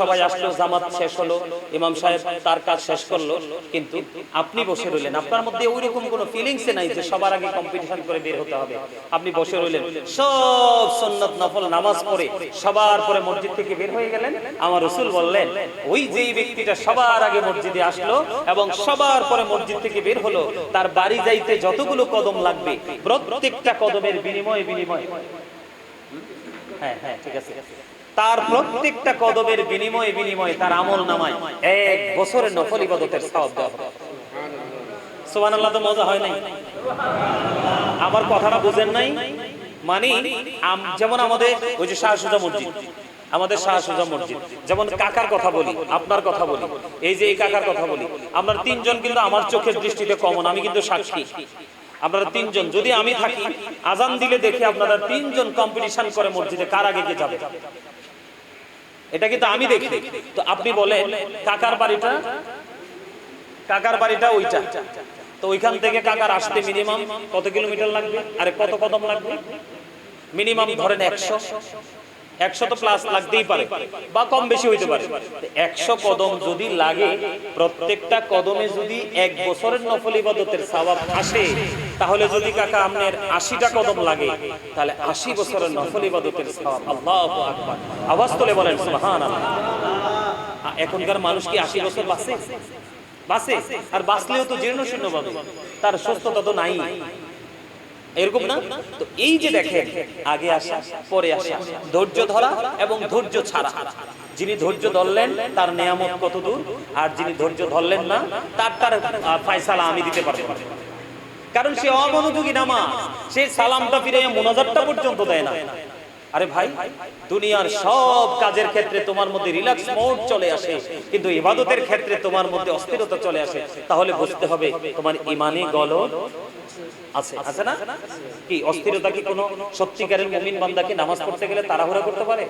সবাই আসলো জামাত শেষ হলো ইমাম সাহেব তার কাজ শেষ করলো কিন্তু আপনি বসে রইলেন আপনার মধ্যে ওইরকম কোনো ফিলিংস নাই যে সবার আগে কম্পিটিশন করে বের হতে হবে আপনি বসে রইলেন সব সুন্নাত নফল নামাজ পড়ে সবার পরে মসজিদ থেকে বের হয়ে গেলেন আমার রাসূল বললেন ওই যেই ব্যক্তিটা সবার আগে মসজিদে আসলো এবং সবার পরে মসজিদ থেকে বের হলো তার বাড়ি যাইতে যতগুলো কদম লাগবে প্রত্যেকটা কদমের বিনিময়ে হ্যাঁ ঠিক আছে তার প্রত্যেকটা কদমের বিনিময়ে তার আমলনামায় 1 বছরের নফল ইবাদতের সওয়াব দেওয়া হবে সুবহানাল্লাহ তো মজা হয় নাই আমার কথাটা বুঝেন নাই? মানে যেমন আমাদের ওই যে শাহ সুজা মসজিদ, আমাদের শাহ সুজা মসজিদ, যেমন কাকার কথা বলি, আপনার কথা বলি, এই যে এই কাকার কথা বলি, আমরা তিনজন কিন্তু আমার চোখের দৃষ্টিতে কমন, আমি কিন্তু সাক্ষী। আপনারা তিনজন যদি আমি থাকি, আজান দিলে দেখি আপনারা তিনজন কম্পিটিশন করে মসজিদে কার আগে কে যাবে, এটা কিন্তু আমি দেখি। তো আপনি বলেন কাকার বাড়িটা ওইটা, তো ওইখান থেকে কাকার আসতে মিনিমাম কত কিলোমিটার লাগবে, আরে কত কদম লাগবে? মিনিমাম ধরেন 100 তো প্লাস লাগতেই পারে, বা কম বেশি হইতে পারে। 100 কদম যদি লাগে, প্রত্যেকটা কদমে যদি 1 বছরের নফল ইবাদতের সওয়াব আসে, তাহলে যদি কাকা আপনার 80টা কদম লাগে, তাহলে 80 বছরের নফল ইবাদতের সওয়াব। আল্লাহু আকবার, আওয়াজ তুলে বলেন সুবহানাল্লাহ। এখনকার মানুষ কি 80 বছর বাঁচে? আর বাঁচলেও তো জীর্ণ শীর্ণ পাবে, তার সুস্থতা তো নাই, এরকম না? তো এই যে দেখেন, আগে আসা পরে আসা, ধৈর্য ধরা এবং ধৈর্য ছাড়া। যিনি ধৈর্য ধরলেন তার নিয়ামত কত দূর, আর যিনি ধৈর্য ধরলেন না তার ফয়সালা আমি দিতে পারবো না। কারণ সে অমনোযোগী নামাজ, সে সালামটা ফিরে মুনাজাতটা পর্যন্ত দেয় না। আরে ভাই, দুনিয়ার সব কাজের ক্ষেত্রে তোমার মধ্যে রিল্যাক্স মোড চলে আসে, কিন্তু ইবাদতের ক্ষেত্রে তোমার মধ্যে অস্থিরতা চলে আসে, তাহলে বুঝতে হবে তোমার ঈমানে গলদ আছে না? কি অস্থিরতা? কি কোনো সত্যিকারের মুমিন বান্দাকে নামাজ পড়তে গেলে তাড়াহুড়া করতে পারে?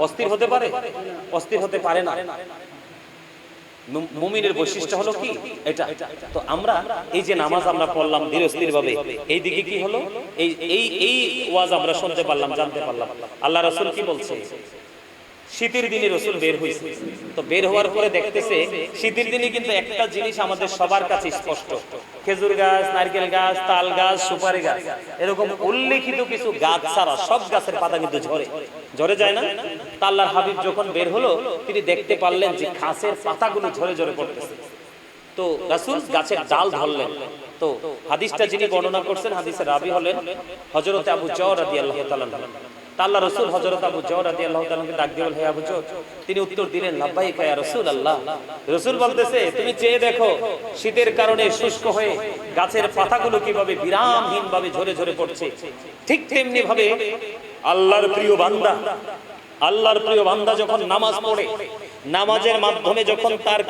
অস্থির হতে পারে? অস্থির হতে পারে না। মুমিনের বৈশিষ্ট্য হলো কি এটা। তো আমরা এই যে নামাজ আমরা পড়লাম ধীরস্থির ভাবে, এই দিকে কি হলো, এই ওয়াজ আমরা শুনতে পারলাম, জানতে পারলাম আল্লাহ রাসূল কি বলছে। শীতের দিনে রাসূল বের হয়েছে, তো বের হওয়ার পরে দেখতেছে শীতের দিনে কিন্তু একটা জিনিস আমাদের সবার কাছে স্পষ্ট, খেজুর গাছ, নারকেল গাছ, তাল গাছ, সুপারি গাছ, এরকম উল্লেখিত কিছু গাছ ছাড়া সব গাছের পাতা কিন্তু ঝরে যায় না? তা আল্লাহর হাবিব যখন বের হলো, তিনি দেখতে পারলেন যে গাছের পাতাগুলো ঝরে পড়তেছে। তো রাসূল গাছের ডাল ধরলেন। তো হাদিসটা যিনি বর্ণনা করছেন, হাদিসের রাবী হলেন হযরত আবু যর রাদিয়াল্লাহু তাআলা। আল্লাহ রাসূল হযরত আবু যর রাদিয়াল্লাহু তাআলাকে ডাক দিয়ে বলেন, হে আবু যর। তিনি উত্তর দিলেন, লাব্বাইকা ইয়া রাসূলুল্লাহ। রাসূল বলতেছে, তুমি চেয়ে দেখো শীতের কারণে শুষ্ক হয়ে গাছের পাতাগুলো কিভাবে বিরামহীন ভাবে ঝরে পড়ছে, ঠিক তেমনি ভাবে আল্লাহর প্রিয় বান্দা যখন নামাজ পড়ে, নামাজের মাধ্যমে যখন তার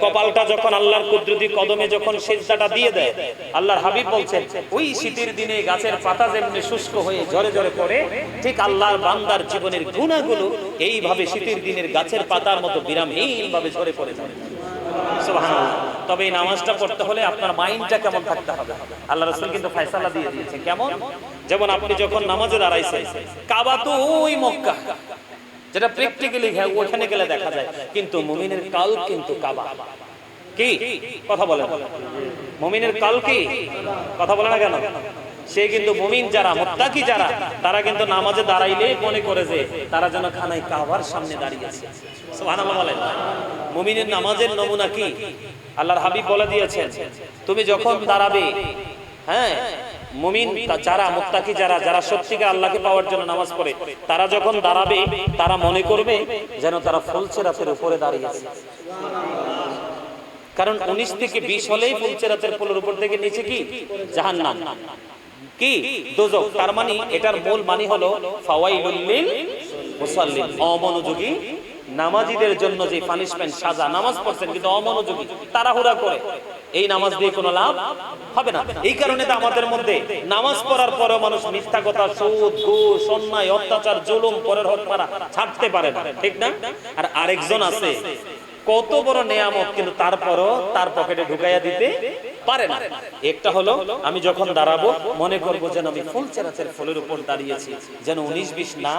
কপালটা যখন আল্লাহর কুদরতি কদমে যখন সিজদাটা দিয়ে দেয়, আল্লাহর হাবিব বলছেন ওই শীতের দিনে গাছের পাতা যেমনি শুষ্ক হয়ে ঝরে পড়ে, ঠিক আল্লাহর বান্দার জীবনের গুনাহগুলো এইভাবে শীতের দিনের গাছের পাতার মতো বিরামহীন ভাবে ঝরে পড়ে যায়। সুবহানাল্লাহ। তবে এই নামাজটা পড়তে হলে আপনার মাইন্ডটা কেমন থাকতে হবে, আল্লাহ রাসূল কিন্তু ফয়সালা দিয়ে দিয়েছে। কেমন? যেমন আপনি যখন নামাজে দাঁড়াইছেন, কাবা তো ওই মক্কা, যেটা প্র্যাকটিক্যালি ওখানে গেলে দেখা যায়, কিন্তু মুমিনের কাল কিন্তু কাবা। কি কথা বলেন? মুমিনের কাল কি কথা বলে না কেন? সে কিন্তু মুমিন যারা, মুত্তাকি যারা, তারা কিন্তু নামাজে দাঁড়াইলে মনে করে যে তারা যেন খানায় কাবার সামনে দাঁড়িয়ে আছে। সুবহানাল্লাহ বলেন। মুমিনের নামাজের নমুনা কি আল্লাহর হাবিব বলে দিয়েছেন, তুমি যখন দাঁড়াবে, হ্যাঁ, মুমিন যারা, মুত্তাকি যারা সত্যিকার আল্লাহকে পাওয়ার জন্য নামাজ পড়ে, তারা যখন দাঁড়াবে তারা মনে করবে যেন তারা ফুলসেরাতের উপরে দাঁড়িয়ে আছে। কারণ 19 থেকে 20 হলেই ফুলসেরাতের পুলের উপর থেকে নিচে কি জাহান্নাম, কি দোজখ। তার মানে এটার মূল মানে হলো ফাওয়াইলুল লিল মুসাল্লিন, অমনোযোগী নামাজীদের জন্য যে পানিশমেন্ট, সাজা। নামাজ পড়ছেন কিন্তু অমনোযোগী, তাড়াহুড়া করে, এই নামাজ দিয়ে কোনো লাভ হবে না। এই কারণে তো আমাদের মধ্যে নামাজ পড়ার পরেও মানুষ মিথ্যা কথা, সুদ, ঘুষ, অন্যায়, অত্যাচার, জুলুম, পরের হক মারা ছাড়তে পারে না, ঠিক না? আর আরেকজন আছে কত বড় নেয়ামত, কিন্তু তারপরও তার পকেটে ঢুকাইয়া দিতে পারে না। একটা হলো আমি যখন দাঁড়াবো মনে করবো যেন আমি ফুলসেরাতের ফুলের উপর দাঁড়িয়েছি, যেন 19-20 না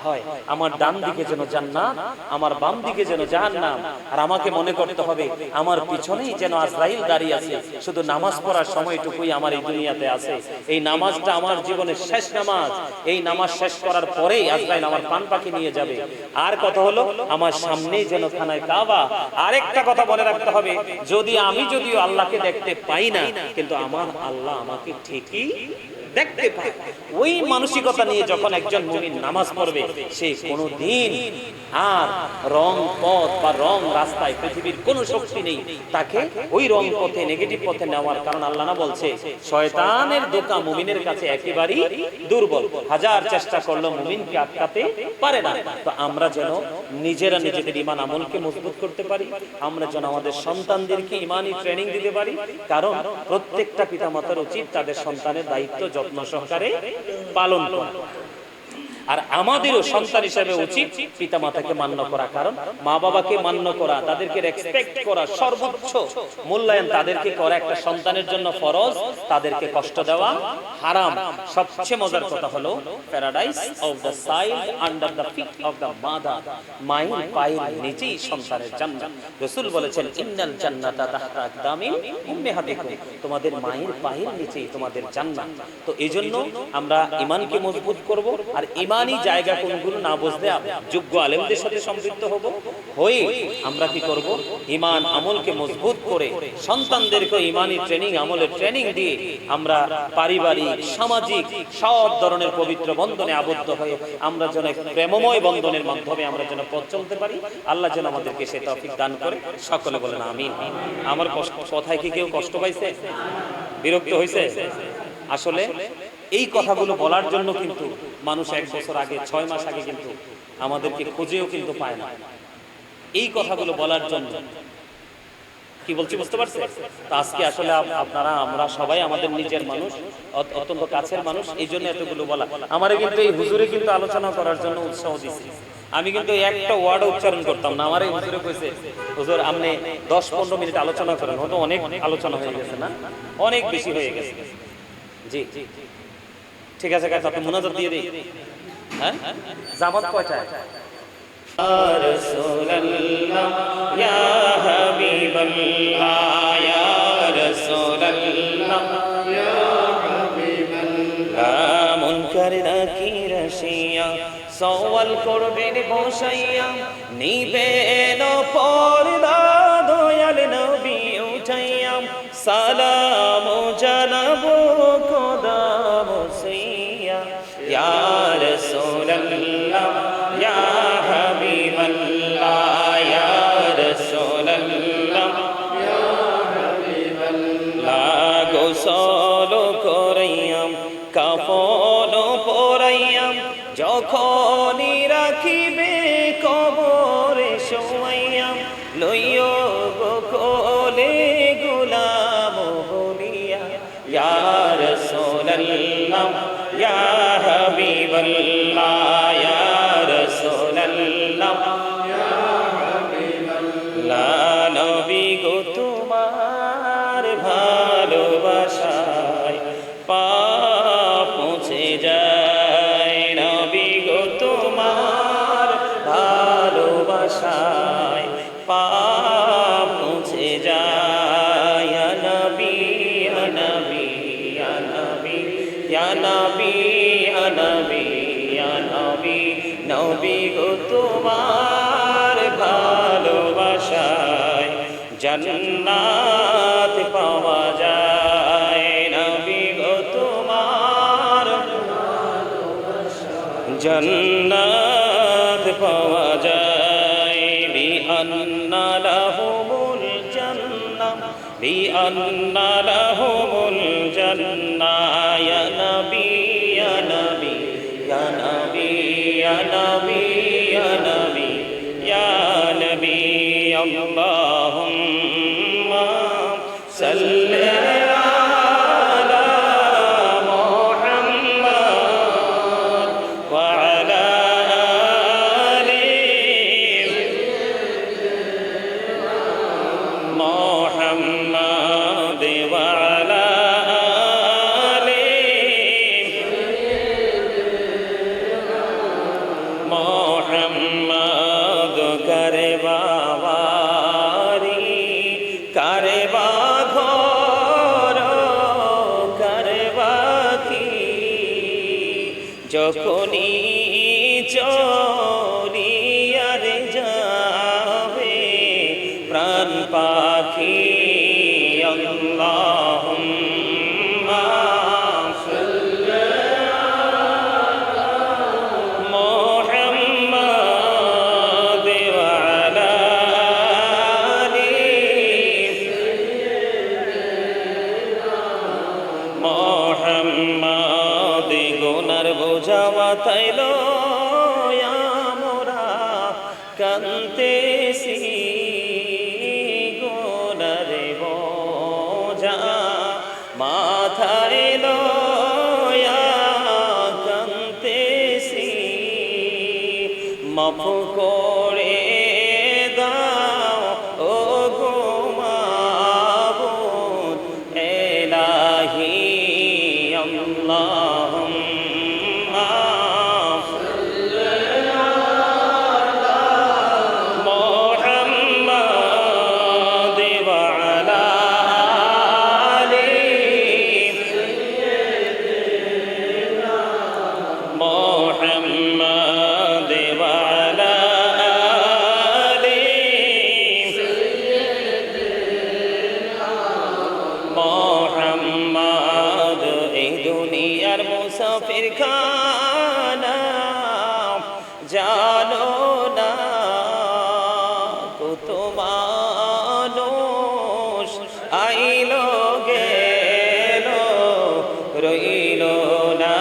হয়, আমার ডান দিকে যেন জান্নাত, আমার বাম দিকে যেন জাহান্নাম। আর আমাকে মনে করতে হবে আমার পিছনেই যেন আজরাইল দাঁড়িয়ে আছে। শুধু নামাজ পড়ার সময়টুকুই আমার এই দুনিয়াতে আছে, এই নামাজটা আমার জীবনের শেষ নামাজ। এই নামাজ শেষ করার পরেই আজরাইল আমার পান পাখি নিয়ে যাবে। আর কথা হলো আমার সামনেই যেন খানায় কাবা। আরেকটা কথা বলে রাখতে হবে, যদিও আল্লাহকে দেখতে পাই না, কিন্তু আমার আল্লাহ আমাকে ঠিকই দেখতে পায়। ওই মানসিকতা নিয়ে যখন একজন মুমিন নামাজ পড়বে, সে কোনোদিন আর রং পথ বা রং রাস্তায় পৃথিবীর কোনো শক্তি নেই তাকে ওই রং পথে, নেগেটিভ পথে নেওয়ার। কারণ আল্লাহ না বলছে, শয়তানের ধোঁকা মুমিনের কাছে একেবারেই দুর্বল, হাজার চেষ্টা করলেও মুমিনকে আটকাতে পারে না। তো আমরা যেন নিজেরা নিজেদের ঈমান আমলকে মজবুত করতে পারি, আমরা যেন আমাদের সন্তানদেরকে ঈমানি ট্রেনিং দিতে পারি। কারণ প্রত্যেকটা পিতামাতার উচিত তাদের সন্তানের দায়িত্ব যত্ন সহকারে পালন করা। আর আমাদেরও সন্তান হিসেবে উচিত পিতামাতাকে মান্য করা। কারণ মা বাবাকে মান্য করা, তাদেরকে রেসপেক্ট করা, সর্বোচ্চ মূল্যায়ন তাদেরকে করা একটা সন্তানের জন্য ফরজ। তাদেরকে কষ্ট দেওয়া হারাম। সবচেয়ে মজার কথা হলো, paradise of the child under the feet of the mother, মায়ের পায়ের নিচেই সন্তানের জান্নাত। রাসূল বলেছেন, ইন্নাল জান্নাতা তাহতা আকদামিল উম্মাহাতিকুম, তোমাদের মায়ের পায়ের নিচেই তোমাদের জান্নাত। তো এইজন্য আমরা ঈমানকে মজবুত করব। আর ঈমানি জায়গা কোনগুলো না বুঝলে যোগ্য আলেমদের সাথে সম্পৃক্ত হব, হয়ে আমরা কি করব, ঈমান আমলকে মজবুত করে সন্তানদেরকে ঈমানি ট্রেনিং, আমলের ট্রেনিং দিয়ে আমরা পারিবারিক, সামাজিক সব ধরনের পবিত্র বন্ধনে আবদ্ধ হয়ে আমরা যেন প্রেমময় বন্ধনের মাধ্যমে আমরা যেন পথ চলতে পারি। আল্লাহ যেন আমাদেরকে সে তৌফিক দান করে। সকলে বলেন আমিন। আমার কথায় কি কেউ কষ্ট পাইছে, বিরক্ত হয়েছে? আসলে এই কথাগুলো বলার জন্য কিন্তু মানুষ 1 বছর আগে, 6 মাস আগে কিন্তু আমাদেরকে খুঁজেও কিন্তু পায় না। এই কথাগুলো বলার জন্য কি বলছি বুঝতে পারছে? তা আজকে আসলে আপনারা, আমরা সবাই আমাদের নিজের মানুষ, অত্যন্ত কাছের মানুষ, এই জন্য এতগুলো বলা। আমারে কিন্তু এই হুজুরে কিন্তু আলোচনা করার জন্য উৎসাহ দিচ্ছে। আমি কিন্তু একটা ওয়ার্ড উচ্চারণ করতাম না। আমার এই হুজুরে কইছে, হুজুর আপনি 10-15 মিনিট আলোচনা করেন। হয়তো অনেক আলোচনা হয়ে গেছে না, অনেক বেশি হয়ে গেছে। জি ঠিক আছে গাইস, আপনি মুনাজাত দিয়ে দিই। হ্যাঁ, জামাত কয়টায়? ইয়া রাসূলুল্লাহ ইয়া হাবিবাল্লাহ ইয়া রাসূলুল্লাহ ইয়া হাবিবাল্লাহ, মুনকার নাকির আসিয়া সওয়াল করবেন বসাইয়া, নিবেন পর্দা দয়াল নবী উঠাইয়া, সালাম জানাবো কদম ছুঁইয়া। ইয়া রাসূলুল্লাহ ইয়া হাবিবাল্লাহ ইয়া রাসূলুল্লাহ ইয়া হাবিবাল্লাহ, গোসল করাইয়াম কাফন পরাইয়াম, যখনই রাখিবে কবরে শোয়াইয়াম, লইও গো কোলে গোলাম বলিয়া। ইয়া রাসূলুল্লাহ ইয়া হাবিবাল্লাহ ইয়া রাসূলুল্লাহ ইয়া হাবিবাল্লাহ, নবী গো তোমার ভালোবাসায় পাপ মুছে যায়, নবী গো তোমার ভালোবাসায় পাপ মুছে যায়। ইয়া নবী ইয়া নবী ইয়া নবী ইয়া নবী ইয়া নবী ইয়া নবী, নবী গো তোমার ভালোবাসায় জান্নাত পাওয়া যায়, নবী গো তোমার জান্নাত পাওয়া যায়। বিআন্না লাহুমুল জান্নাহ বিআন্না লাহুমুল জান্নাহ, ইয়া নবী ইয়া নবী ইয়া নবী ইয়া নবী ইয়া নবী ইয়া নবী, আল্লাহুম্মা সাল্লি আলা মুহাম্মাদ ওয়া আলা আলি মুহাম্মাদ ওয়া আলা আলি মুহাম্মাদ, করে বাবারি করে বাঘর করে বাকি, যখনই চলিয়ার যাবে প্রাণ পাখি। আল্লাহুম্মা সাল্লি মাথায় লয়া মোরা কান্তেছি গোনারে বোঝা মাথায় লয়া কান্তেছি মাফ করে দাও ও গো মাবুদ ইলাহি আল্লাহুম্মা মুহাম্মাদ ওয়া আলা আলি মুহাম্মাদ ওয়া আলা আলি মুহাম্মাদ এই দুনিয়ার মুসাফির খানা জানো না কত মানুষ আইলো গেল রইল না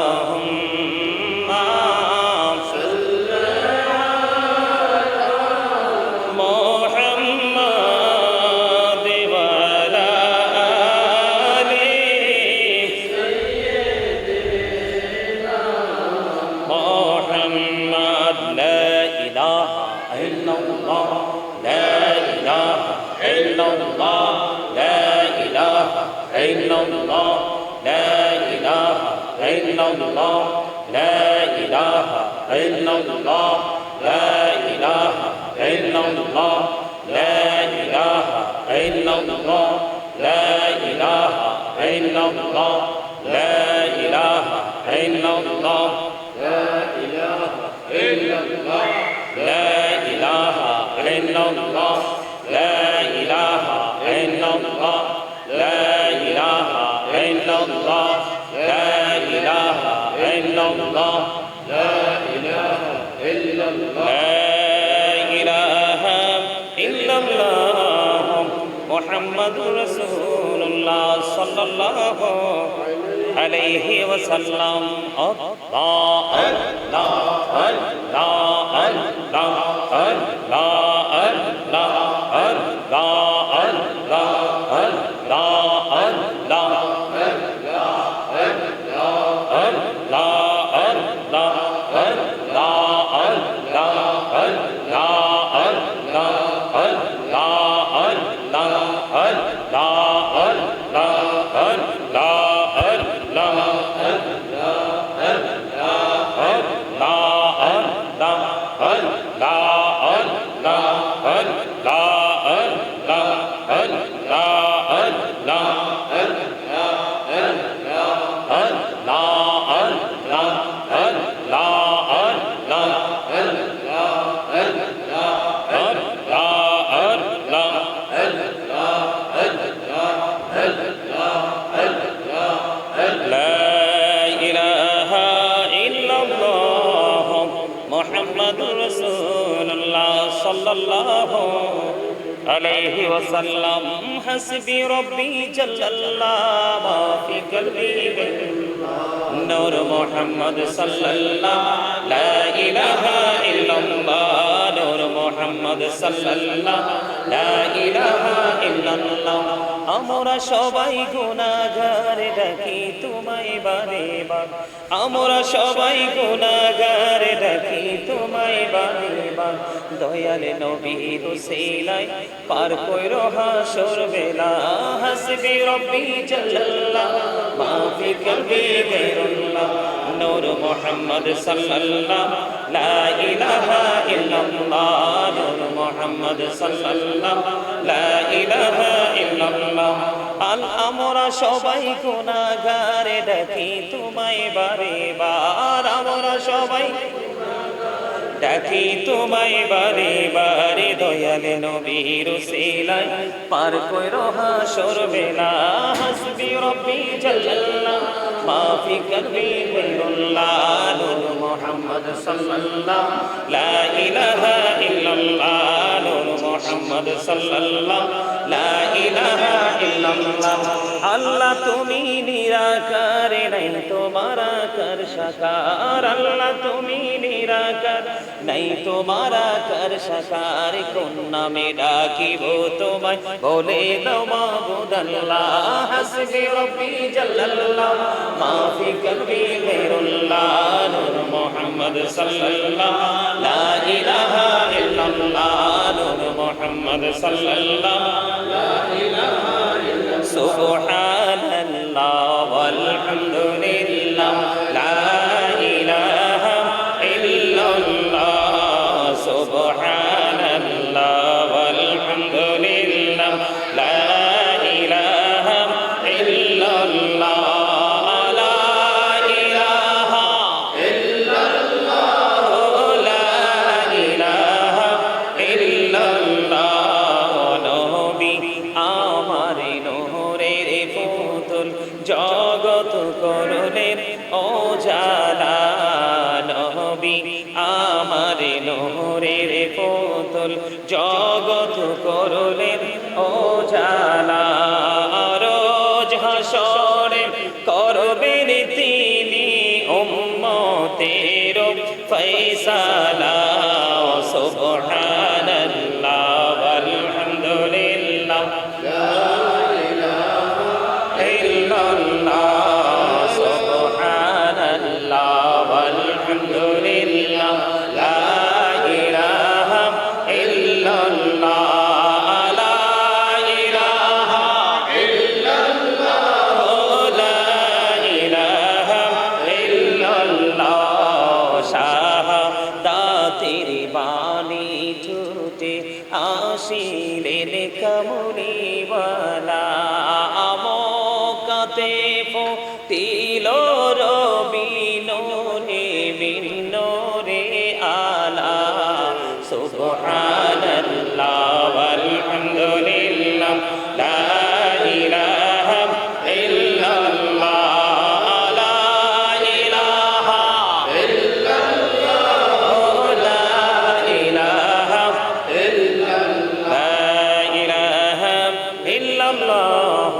আল্লাহুম্মা মুহাম্মাদ ওয়া আলা আলি মুহাম্মাদ লা ইলাহা ইল্লাল্লাহ লা ইলাহা ইল্লাল্লাহ লা ইলাহা ইল্লাল্লাহ লা ইলাহা ইল্লাল্লাহ লা ইলাহা ইল্লাল্লাহ লা ইলাহা ইল্লাল্লাহ লা ইলাহা ইল্লাল্লাহ লা ইলাহা ইল্লাল্লাহ লা ইলাহা ইল্লাল্লাহ لا إله إلا الله لا إله إلا الله لا إله إلا الله لا إله إلا الله لا إله إلا الله لا إله إلا الله لا إله إلا الله محمد رسول الله صلى الله عليه وسلم الله الله الله الله الله الله عليه وسلم حسبي ربي جل الله ما في قلبي نور محمد صلى الله لا إله إلا الله نور محمد صلى الله لا إله إلا الله আমরা সবাই গুনাহগার ডাকি তোমায় বারে বার আমরা সবাই গুনাহগার ডাকি তোমায় বারে বার দয়াল নবীর উসিলায় পার কইরো হাসর বেলা হাসবি রব্বি জাল্লাল্লাহ মা ফি কলবি গায়রুল্লাহ নূর মুহাম্মদ সাল্লাল্লাহ লা ইলাহা ইল্লাল্লাহ নূর মুহাম্মদ সাল্লাল্লাহ লা ইলাহা ইল্লাল্লাহ আল আমরা সবাই গুনাহগার ডাকি তোমায় বারে বার আমরা সবাই ডাকি তোমায় বারে বারে দয়াল নবীর উসিলায় পার কইরো হাসর বেলা হাসবি রব্বি জাল্লাল্লাহ মা ফি কলবি গায়রুল্লাহ নূর মুহাম্মদ সাল্লাল্লাহ লা ইলাহা ইল্লাল্লাহ নূর মুহাম্মদ সাল্লাল্লাহ লা ইলাহা ইল্লাল্লাহ। আল্লাহ তুমি নিরাকার, নাই তোমার আকার সাকার। আল্লাহ তুমি নিরাকার, নাই তোমার আকার সাকার। কোন নামে ডাকিব তোমায় বলে দাও মাবুদ আল্লাহ। হাসবি রব্বি জাল্লাল্লাহ মা ফি কলবি গায়রুল্লাহ। নূর মুহাম্মদ সাল্লাল্লাহ লা ইলাহা ইল্লাল্লাহ। নূর মুহাম্মদ সাল্লাল্লাহ লা ইলাহা ইল্লাল্লাহ। সুবহানাল্লাহ ওয়ালহামদুলিল্লাহ লা ইলাহা ইল্লাল্লাহ। সুবহানাল্লাহ ওয়ালহামদুলিল্লাহ লা ইলাহা ইল্লাল্লাহ। লা ইলাহা ইল্লাল্লাহ লা ইলাহা ইল্লাল্লাহ। নবী আমার নূরের পুতুল, জগৎ করলেন উজালা। নবী আমার নূরের পুতুল, জগৎ করলেন উজালা। রোজ হাসরে করবেন তিনি উম্মতের ফয়সালা। সুবহানাল্লাহ ওয়ালহামদুলিল্লাহ লা ইলাহা ইল্লাল্লাহ। সুবহানাল্লাহ ওয়ালহামদুলিল্লাহ লা ইলাহা ইল্লাল্লাহ। লা ইলাহা ইল্লাল্লাহ লা ইলাহা ইল্লাল্লাহ। শাহাদাতের বাণী ছুটে আসিলেন কামলিওয়ালা। আমকাতে ফুটিল রবিনুনে বিনুরে আলা। সুবহানাল্লাহ ওয়ালহামদুলিল্লাহ লা ইলাহা ইল্লাল্লাহ। লা ইলাহা ইল্লাল্লাহ লা ইলাহা ইল্লাল্লাহ। লা ইলাহা ইল্লাল্লাহ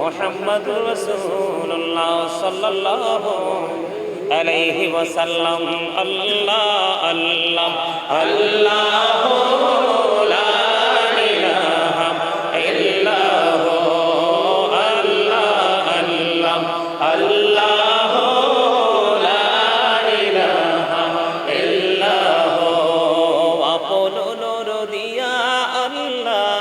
মুহাম্মাদুর রাসূলুল্লাহ সাল্লাল্লাহু আলাইহি ওয়াসাল্লাম। আল্লাহ আল্লাহ আল্লাহ লা ইলাহা ইল্লাল্লাহ। আল্লাহ আল্লাহ আল্লাহ লা ইলাহা ইল্লাল্লাহ। আপন নূর দিয়া আল্লাহ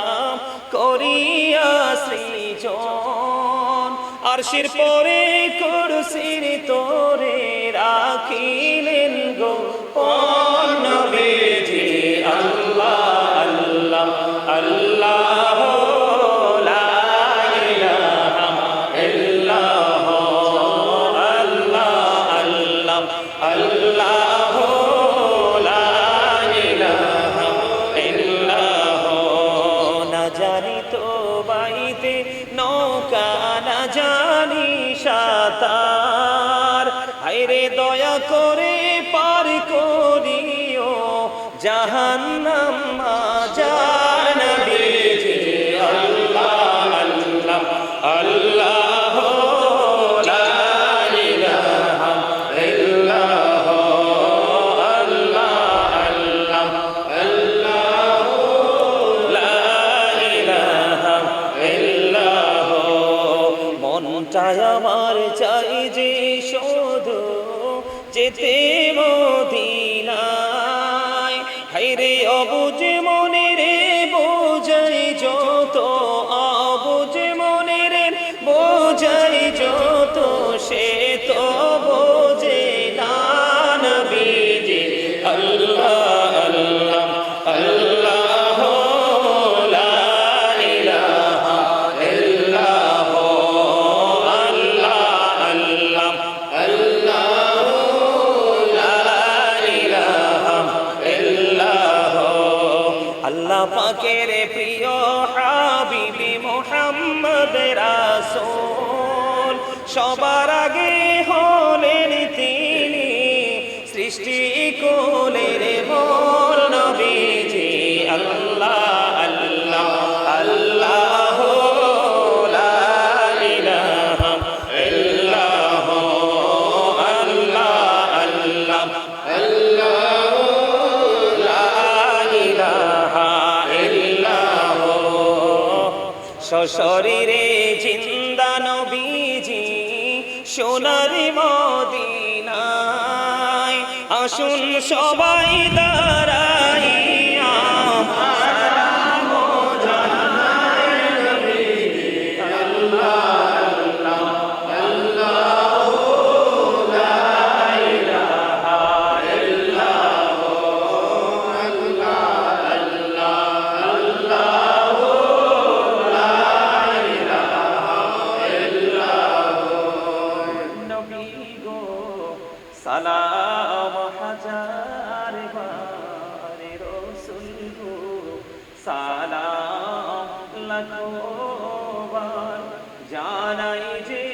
করিয়া সৃজন, আরশের পরে কুরসির তোরে রাখিলেন গোপন। নবীজি আল্লাহ আল্লাহ আল্লাহ লা ইলাহা ইল্লাল্লাহ। আল্লাহ আল্লাহ আল্লাহ লা ইলাহা ইল্লাল্লাহ। না জানি তো বাইতে নৌকা, না জানি সাঁতার। হায়রে দয়া করে পার করিও জাহান্নাম মাজার। নবীজি আল্লাহ আল্লাহ আল্লাহ লা ইলাহা ইল্লাল্লাহ। আল্লাহ আল্লাহ আল্লাহ লা ইলাহা ইল্লাল্লাহ। মনটায় আমার চাই যে শুধু যেতে মদিনায়। হায়রে অবুঝ মনে রে বোঝাই যত, অবুঝ মনে রে বোঝাই যত, সে তো বোঝে না। নবীজি আল্লাহ আল্লাহ আল্লাহ লা ইলাহা ইল্লাল্লাহ। আল্লাহ আল্লাহ আল্লাহ লা ইলাহা ইল্লাল্লাহ। আল্লাহ পাকের প্রিয় হাবিবি মুহাম্মদ রাসূল, সবার আগে হলেন তিনি সৃষ্টি কোলের মূল। নবীজি আল্লাহ আল্লাহ আল্লাহ সশরীরে জিন্দা নবীজি সোনার মদিনায় আসুন সবাই দাঁড়াইয়া সালাম হাজার বারে রসুল গো সালাম লাখো বার জানাই যে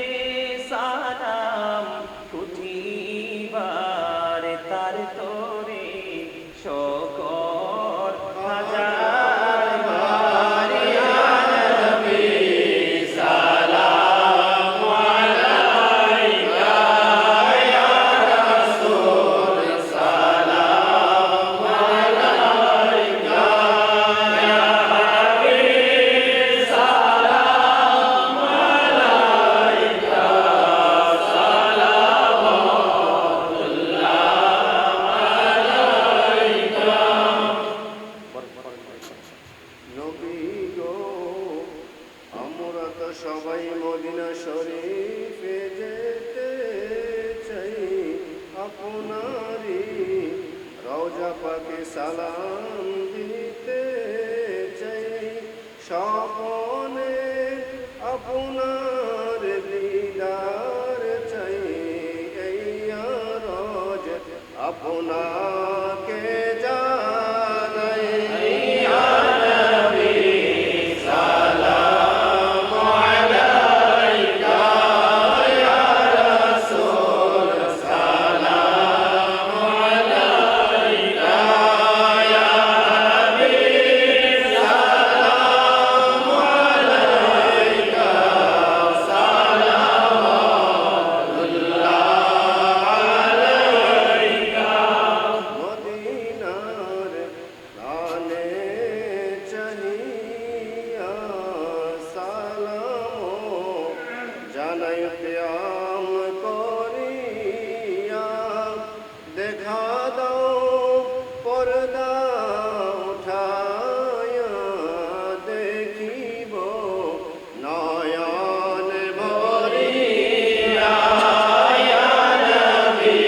সালাম কুঠিবার তার তোরে শকর হাজার বারে ইয়া নবী সালাম আলাইকা সবাই মদিনা শরীফে যেতে চাই আপনারি রওজা পাকে সালাম দিতে চাই স্বপনে আপনার দিদার চাই এই রোজ আপনাকে জানাই ইয়া নবী জানাই প্রিয়াম করিয়া দেখা দাও পর্দা উঠায়া দেখিব নয়ন ভরিয়া ইয়া নবী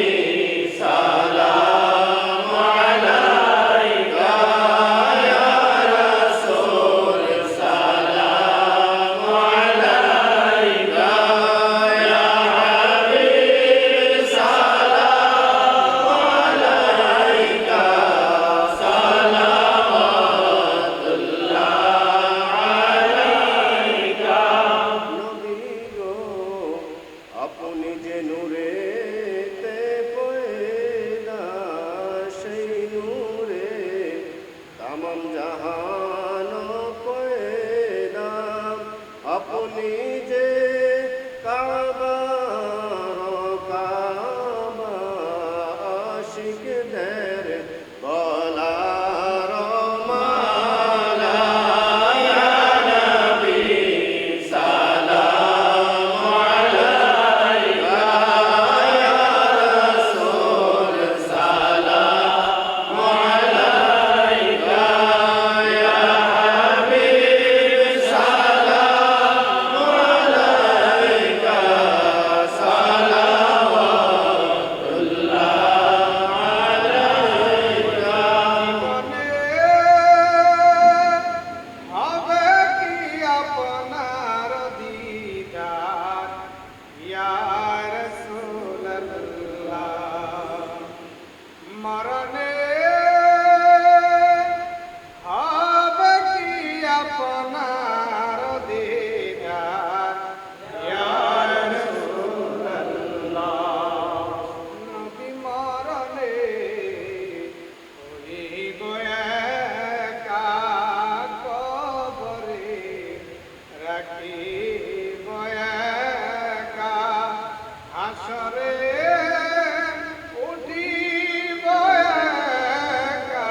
সালাম আলাইকা ইয়া রাসূল সালাম আলাইকা আপনি যে নূরেতে পয়দা সেই নূরে তামাম জাহান পয়দা আপনি যে কাবার কাবা আশিকদের গলার মালা ইয়া নবী সালাম আলাইকা ইয়া রাসূল সালাম আলাইকা ইয়া হাবিব সালাম আলাইকা সালাওয়াতুল্লাহ আলাইকা হবে কি আপনার দিদার ইয়া রাসূলুল্লাহ মরণে হবে কি আপনার দিদার ইয়া রাসূলুল্লাহ নবী মরণে হইব একা কবরে রাখিব একা হাসরে উঠিব একা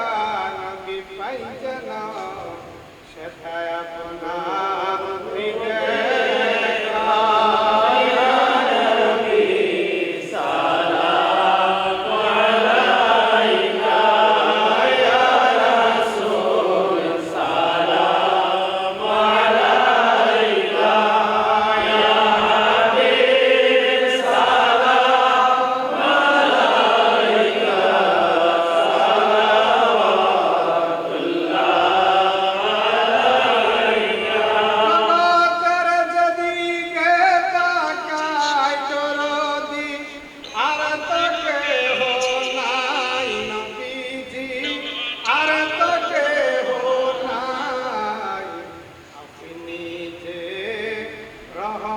নবী পাইছেন সেথায় আপনার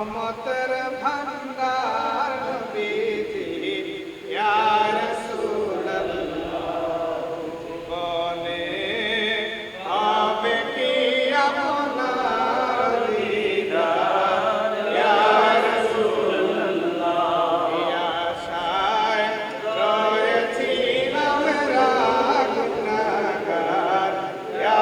রহমতের ভান্ডার নবীজি ইয়া রাসূলুল্লাহ বলে হবে কি আপনার দিদার ইয়া রাসূলুল্লাহ ইয়া আশায় রয়েছিলাম গুনাহগার ইয়া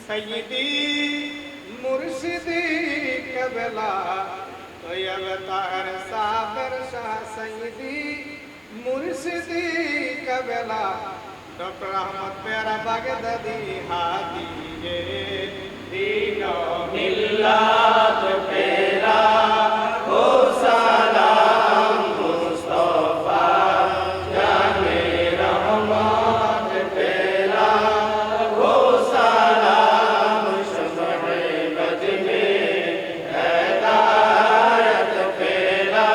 सैयदी मुर्शिदी कबला तैयब ताहर साबर शाह सैयदी मुर्शिदी कबला डॉक्टर अहमद प्यारा बागदादी हादी ये दीनो मिल्लत पेरा हो सलाम मुस्तफा जाने रहमत पेरा हो सलाम शमए बज में हिदायत पेरा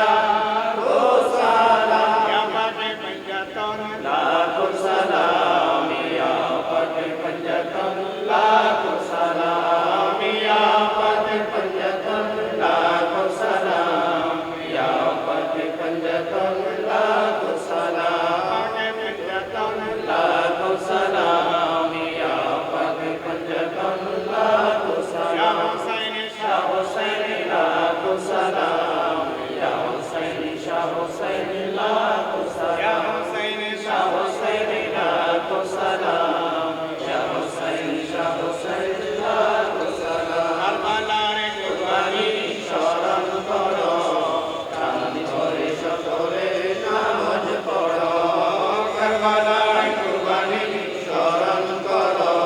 हो सलाम या पग पंजतन लाखो सलाम या पग पंजतन लाखो सलाम या पग पंजतन लाखो सलाम या पग पंजतन लाखो सलाम पंजतन लाखो सलाम या पग पंजतन लाखो सलाम शाह हुसैन लाखो सलाम या हुसैन शाह हुसैन लाखो सलाम शाह हुसैन लाखो सलाम या हुसैन शाह हुसैन लाखो सलाम करबलार कुर्बानी স্মরণ করো চাঁদ ধরে সকলে নামাজ পড়ো করবলার কুরবানি স্মরণ করো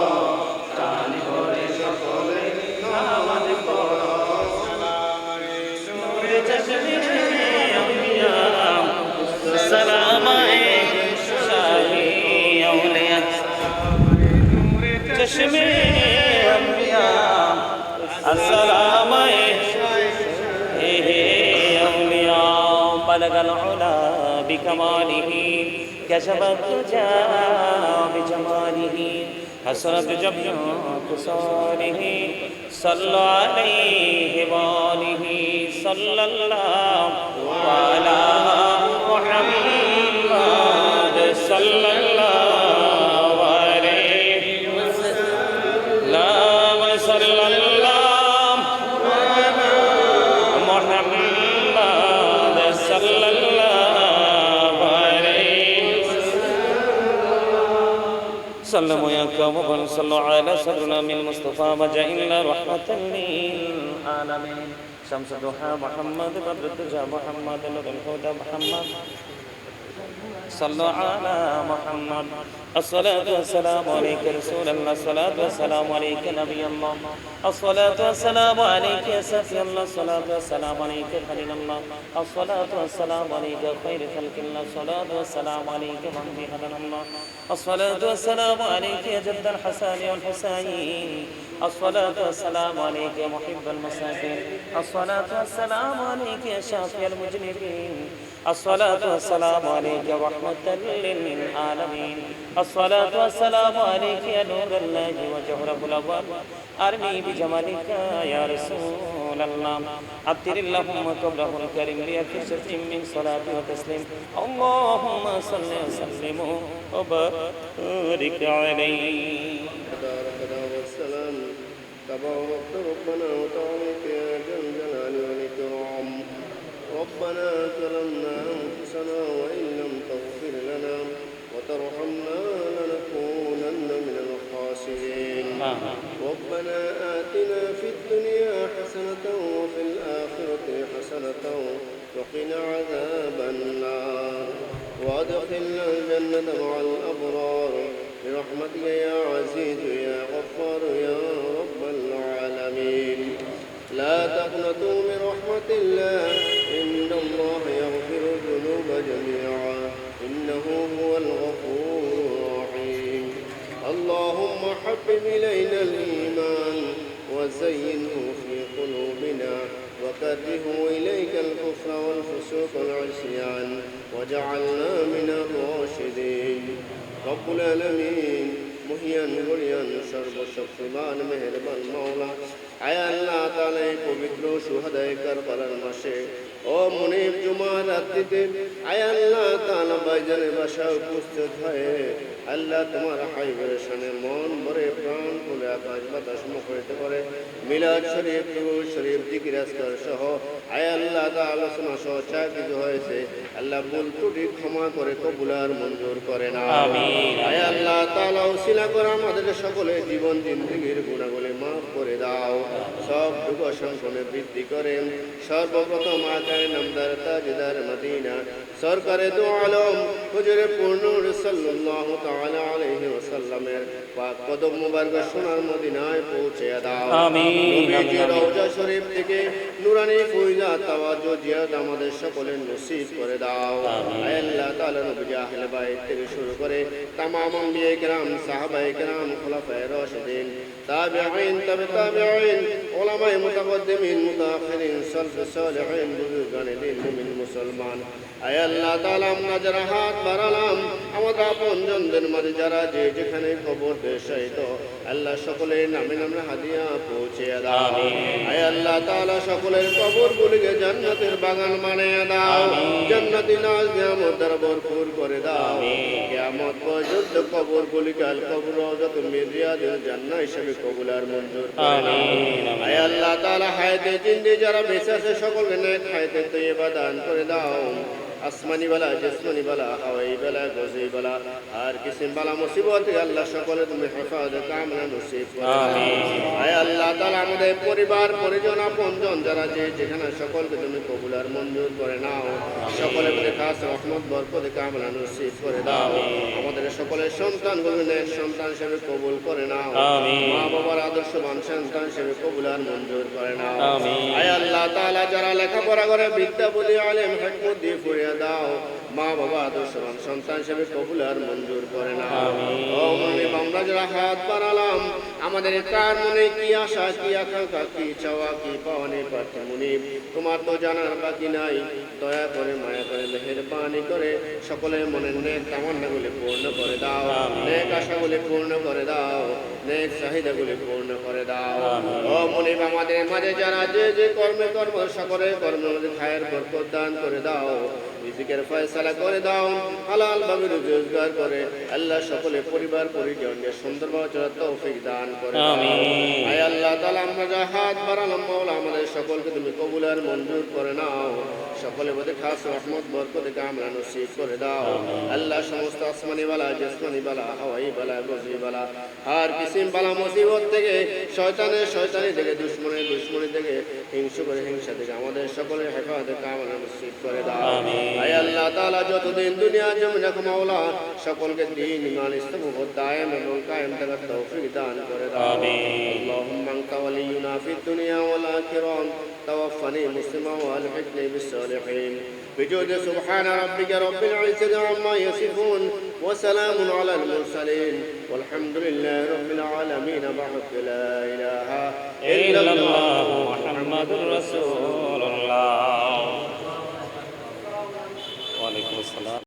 চাঁদ ধরে সকলে নামাজ পড়ো সালাম আলাইকুম নূরে চশমে আম্বিয়া সালাম আলাইকুম শাহি আউলিয়া নূরে চশমে আম্বিয়া السلام أولياء بلغ العلا بكماله كشف الدجى بجماله حسنت جميع خصاله صلى عليه وآله صلى الله على محمد صلى الله عليه وسلم صلى الله محمد صلى الله عليه وسلم يا كوكب صلوا على سيدنا من المصطفى وجعلنا رحمة للعالمين شمس الضحى محمد بدر الدجى محمد نور الهدى محمد صلوا على محمد الصلاة والسلام عليك رسول الله الصلاة والسلام عليك نبي الله الصلاة والسلام عليك يا سفي الله الصلاة والسلام عليك خليل الله الصلاة والسلام عليك خير خلق الله الصلاة والسلام عليك من به هدى الله الصلاة والسلام عليك يا جد الحسن والحسين الصلاة والسلام عليك يا محب المساكين الصلاة والسلام عليك يا شافي المذنبين الصلاة والسلام عليك رحمة للعالمين الصلاة والسلام عليك يا نور الله وجوهر الأبواب أرني بجمالك يا رسول الله أبتر اللهم قبره الكريم بأكثر من صلاة وتسليم اللهم صل وسلم وبارك عليه والسلام تبارك ربنا وتعالى يا ذا الجلال والإكرام ربنا ظلمنا أنفسنا وإن لم تغفر لنا وترحمنا لنكونن من الخاسرين ربنا آتنا في الدنيا حسنة وفي الآخرة حسنة وقنا عذاب النار وادخلنا الجنة مع الأبرار برحمتك يا عزيز يا غفار يا رب العالمين لا تقنطوا من رحمة الله إن الله يغفر الذنوب جميعا إنه هو الغفور الرحيم اللهم حبب إلينا الإيمان وزينه في قلوبنا وكره إليك الكفر والفسوق والعصيان وجعلنا من الراشدين رب العالمين مهيان غريان شرب الشفمان مهربان مولا আয় আল্লাহ তাআলা এই পবিত্র শুহাদায়ে কারবালার মাসে ও মুনিব জুমার রাত্রিতে আয় আল্লাহ তাআলা ভাইজানের বাসায় উপস্থিত হয়ে আল্লাহ তোমার হাবিবের শানে মন ভরে প্রাণ খুলে আকাশ বাতাস মুখরিত করে মিলাদ শরীফ দুরূদ শরীফ জিকির আজকার সহ আয় আল্লাহ তাআলা আলোচনা সহ যা কিছু হয়েছে আল্লাহ ভুল ত্রুটি ক্ষমা করে কবুল আর মঞ্জুর করে না আমিন আয় আল্লাহ তাআলা উসিলা করে আমাদের সকলের জীবন জিন্দেগীর গুনাহগুলি maaf করে দাও সব দুঃখ সংশোধনে বৃদ্ধি করেন সর্বপ্রথম আকারে নামদার তাজদার মদিনা সরকারে দু আলম হুজুরে পূর্ণুর সাল্লাল্লাহু তাআলা আলাইহি ওয়াসাল্লামের পাক কদম মুবারক সোনার মদিনায় পৌঁছে দাও আমিন নবীজির রওজা শরীফ থেকে নূরানি ফয়জাত তাওয়াজ্জুহ জিয়াদ আমাদের সকলের নসিব করে দাও আয় আল্লাহ তাআলা নবী আহলে বাইত থেকে শুরু করে तमाम अंबिया किराम साहबाए किराम खुलाफाए राशिदीन ताबिईन ताबिईन उलमाए मुतक़द्दिमीन मुताखिरीन सल्फ सालिहीन बुजुर्गाने दीन मुमिन मुसलमान আয় আল্লাহ তাআলা আমরা যারা হাত বাড়ালাম আমাদের আপনজনদের মাঝে যারা যে যেখানে খবর দেশাইত আল্লাহ সকলের নামে নামে হাদিয়া পৌঁছে দাও আয় আল্লাহ তাআলা সকলের কবরগুলিকে জান্নাতের বাগান বানিয়ে দাও জান্নাতি নাজ নিয়ামত দ্বারা ভরপুর করে দাও কিয়ামত পর্যন্ত কবরগুলিকে আল কবর রওজাত মিন রিয়াদিল জান্নাহ হিসেবে কবুল আর মঞ্জুর করে নাও আয় আল্লাহ তাআলা হায়াতে জিন্দি যারা বেঁচে আছে সকলকে নেক হায়াতে তৈয়বা দান করে দাও আসমানি বালা জিসমানি বালা হাওয়াই বালা গজি বালা আর কিসিম বালা মুসিবত আল্লাহ সকলে তুমি হেফাজত কামনা নসিব করো আমিন আয় আল্লাহ তাআলা আমাদের পরিবার পরিজন আপনজন যারা যে যেখানে সকলকে তুমি কবুল আর মঞ্জুর করে নাও সকলে প্রতি খাস রহমত বরকত কামনা নসিব করে দাও আমাদের সকলের সন্তানগুলো নেক সন্তান হিসেবে কবুল করে নাও আমিন মা বাবার আদর্শবান সন্তান হিসেবে কবুল আর মঞ্জুর করে নাও আমিন আয় আল্লাহ তাআলা যারা লেখাপড়া করে বিদ্যা বুদ্ধি ইলম হিকমত দিয়ে পড়িয়ে দাও মা বাবা আদর্শবান সন্তান হিসেবে কবুল আর মঞ্জুর করে নাও আমিন ও মনে আমরা যারা হাত বাড়ালাম আমাদের কার মনে কি আশা কি আকাঙ্ক্ষা কি চাওয়া কি পাওয়ানি পাচ্ছে মুনিব তোমার তো জানার বাকি নাই দয়া করে মায়া করে মেহেরবানি করে সকলের মনের নেক তামান্নাগুলি পূর্ণ করে দাও নেক আশাগুলি পূর্ণ করে দাও নেক চাহিদাগুলি পূর্ণ করে দাও ও মুনিব আমাদের মাঝে যারা যে যে কর্মে কর্ম সকলের কর্মের মধ্যে খায়ের বরকত দান করে দাও রিজিকের ফয়সালা করে দাও হালাল ভাবে রোজগার করে আল্লাহ সকলে পরিবার পরিজনকে সুন্দরভাবে চলার তৌফিক দান করে আমিন আয় আল্লাহ তাআলা আমরা যা হাত বাড়ালাম মাওলা আমাদের সকলকে তুমি কবুল আর মঞ্জুর করে নাও সকলের মধ্যে খাস রহমত বরকত কামনা নসিব করে দাও আল্লাহ সমস্ত আসমানি বালা জিসমানি বালা হাওয়াই বালা গজি বালা আর কিসিম বালা মুসিবত থেকে শয়তানি থেকে দুশমনি থেকে হিংসা থেকে আমাদের সকলের হেফাজত কামনা নসিব করে দাও আমিন আয় আল্লাহ তাআলা যতদিন দুনিয়া জমিনে রাখো মাওলা সকলকে দ্বীন ঈমান ইসলাম ও দায়েম এবং কায়েম থাকার তৌফিক দান করে দাও আমিন। اللهم انت ولينا في الدنيا والآخرة توفني مسلما والحقني بالصالحين بجود سبحان ربك رب العزة عما يصفون وسلام على المرسلين والحمد لله رب العالمين بحق لا إله إلا الله محمد رسول الله. ওয়ালাইকুম আসসালাম।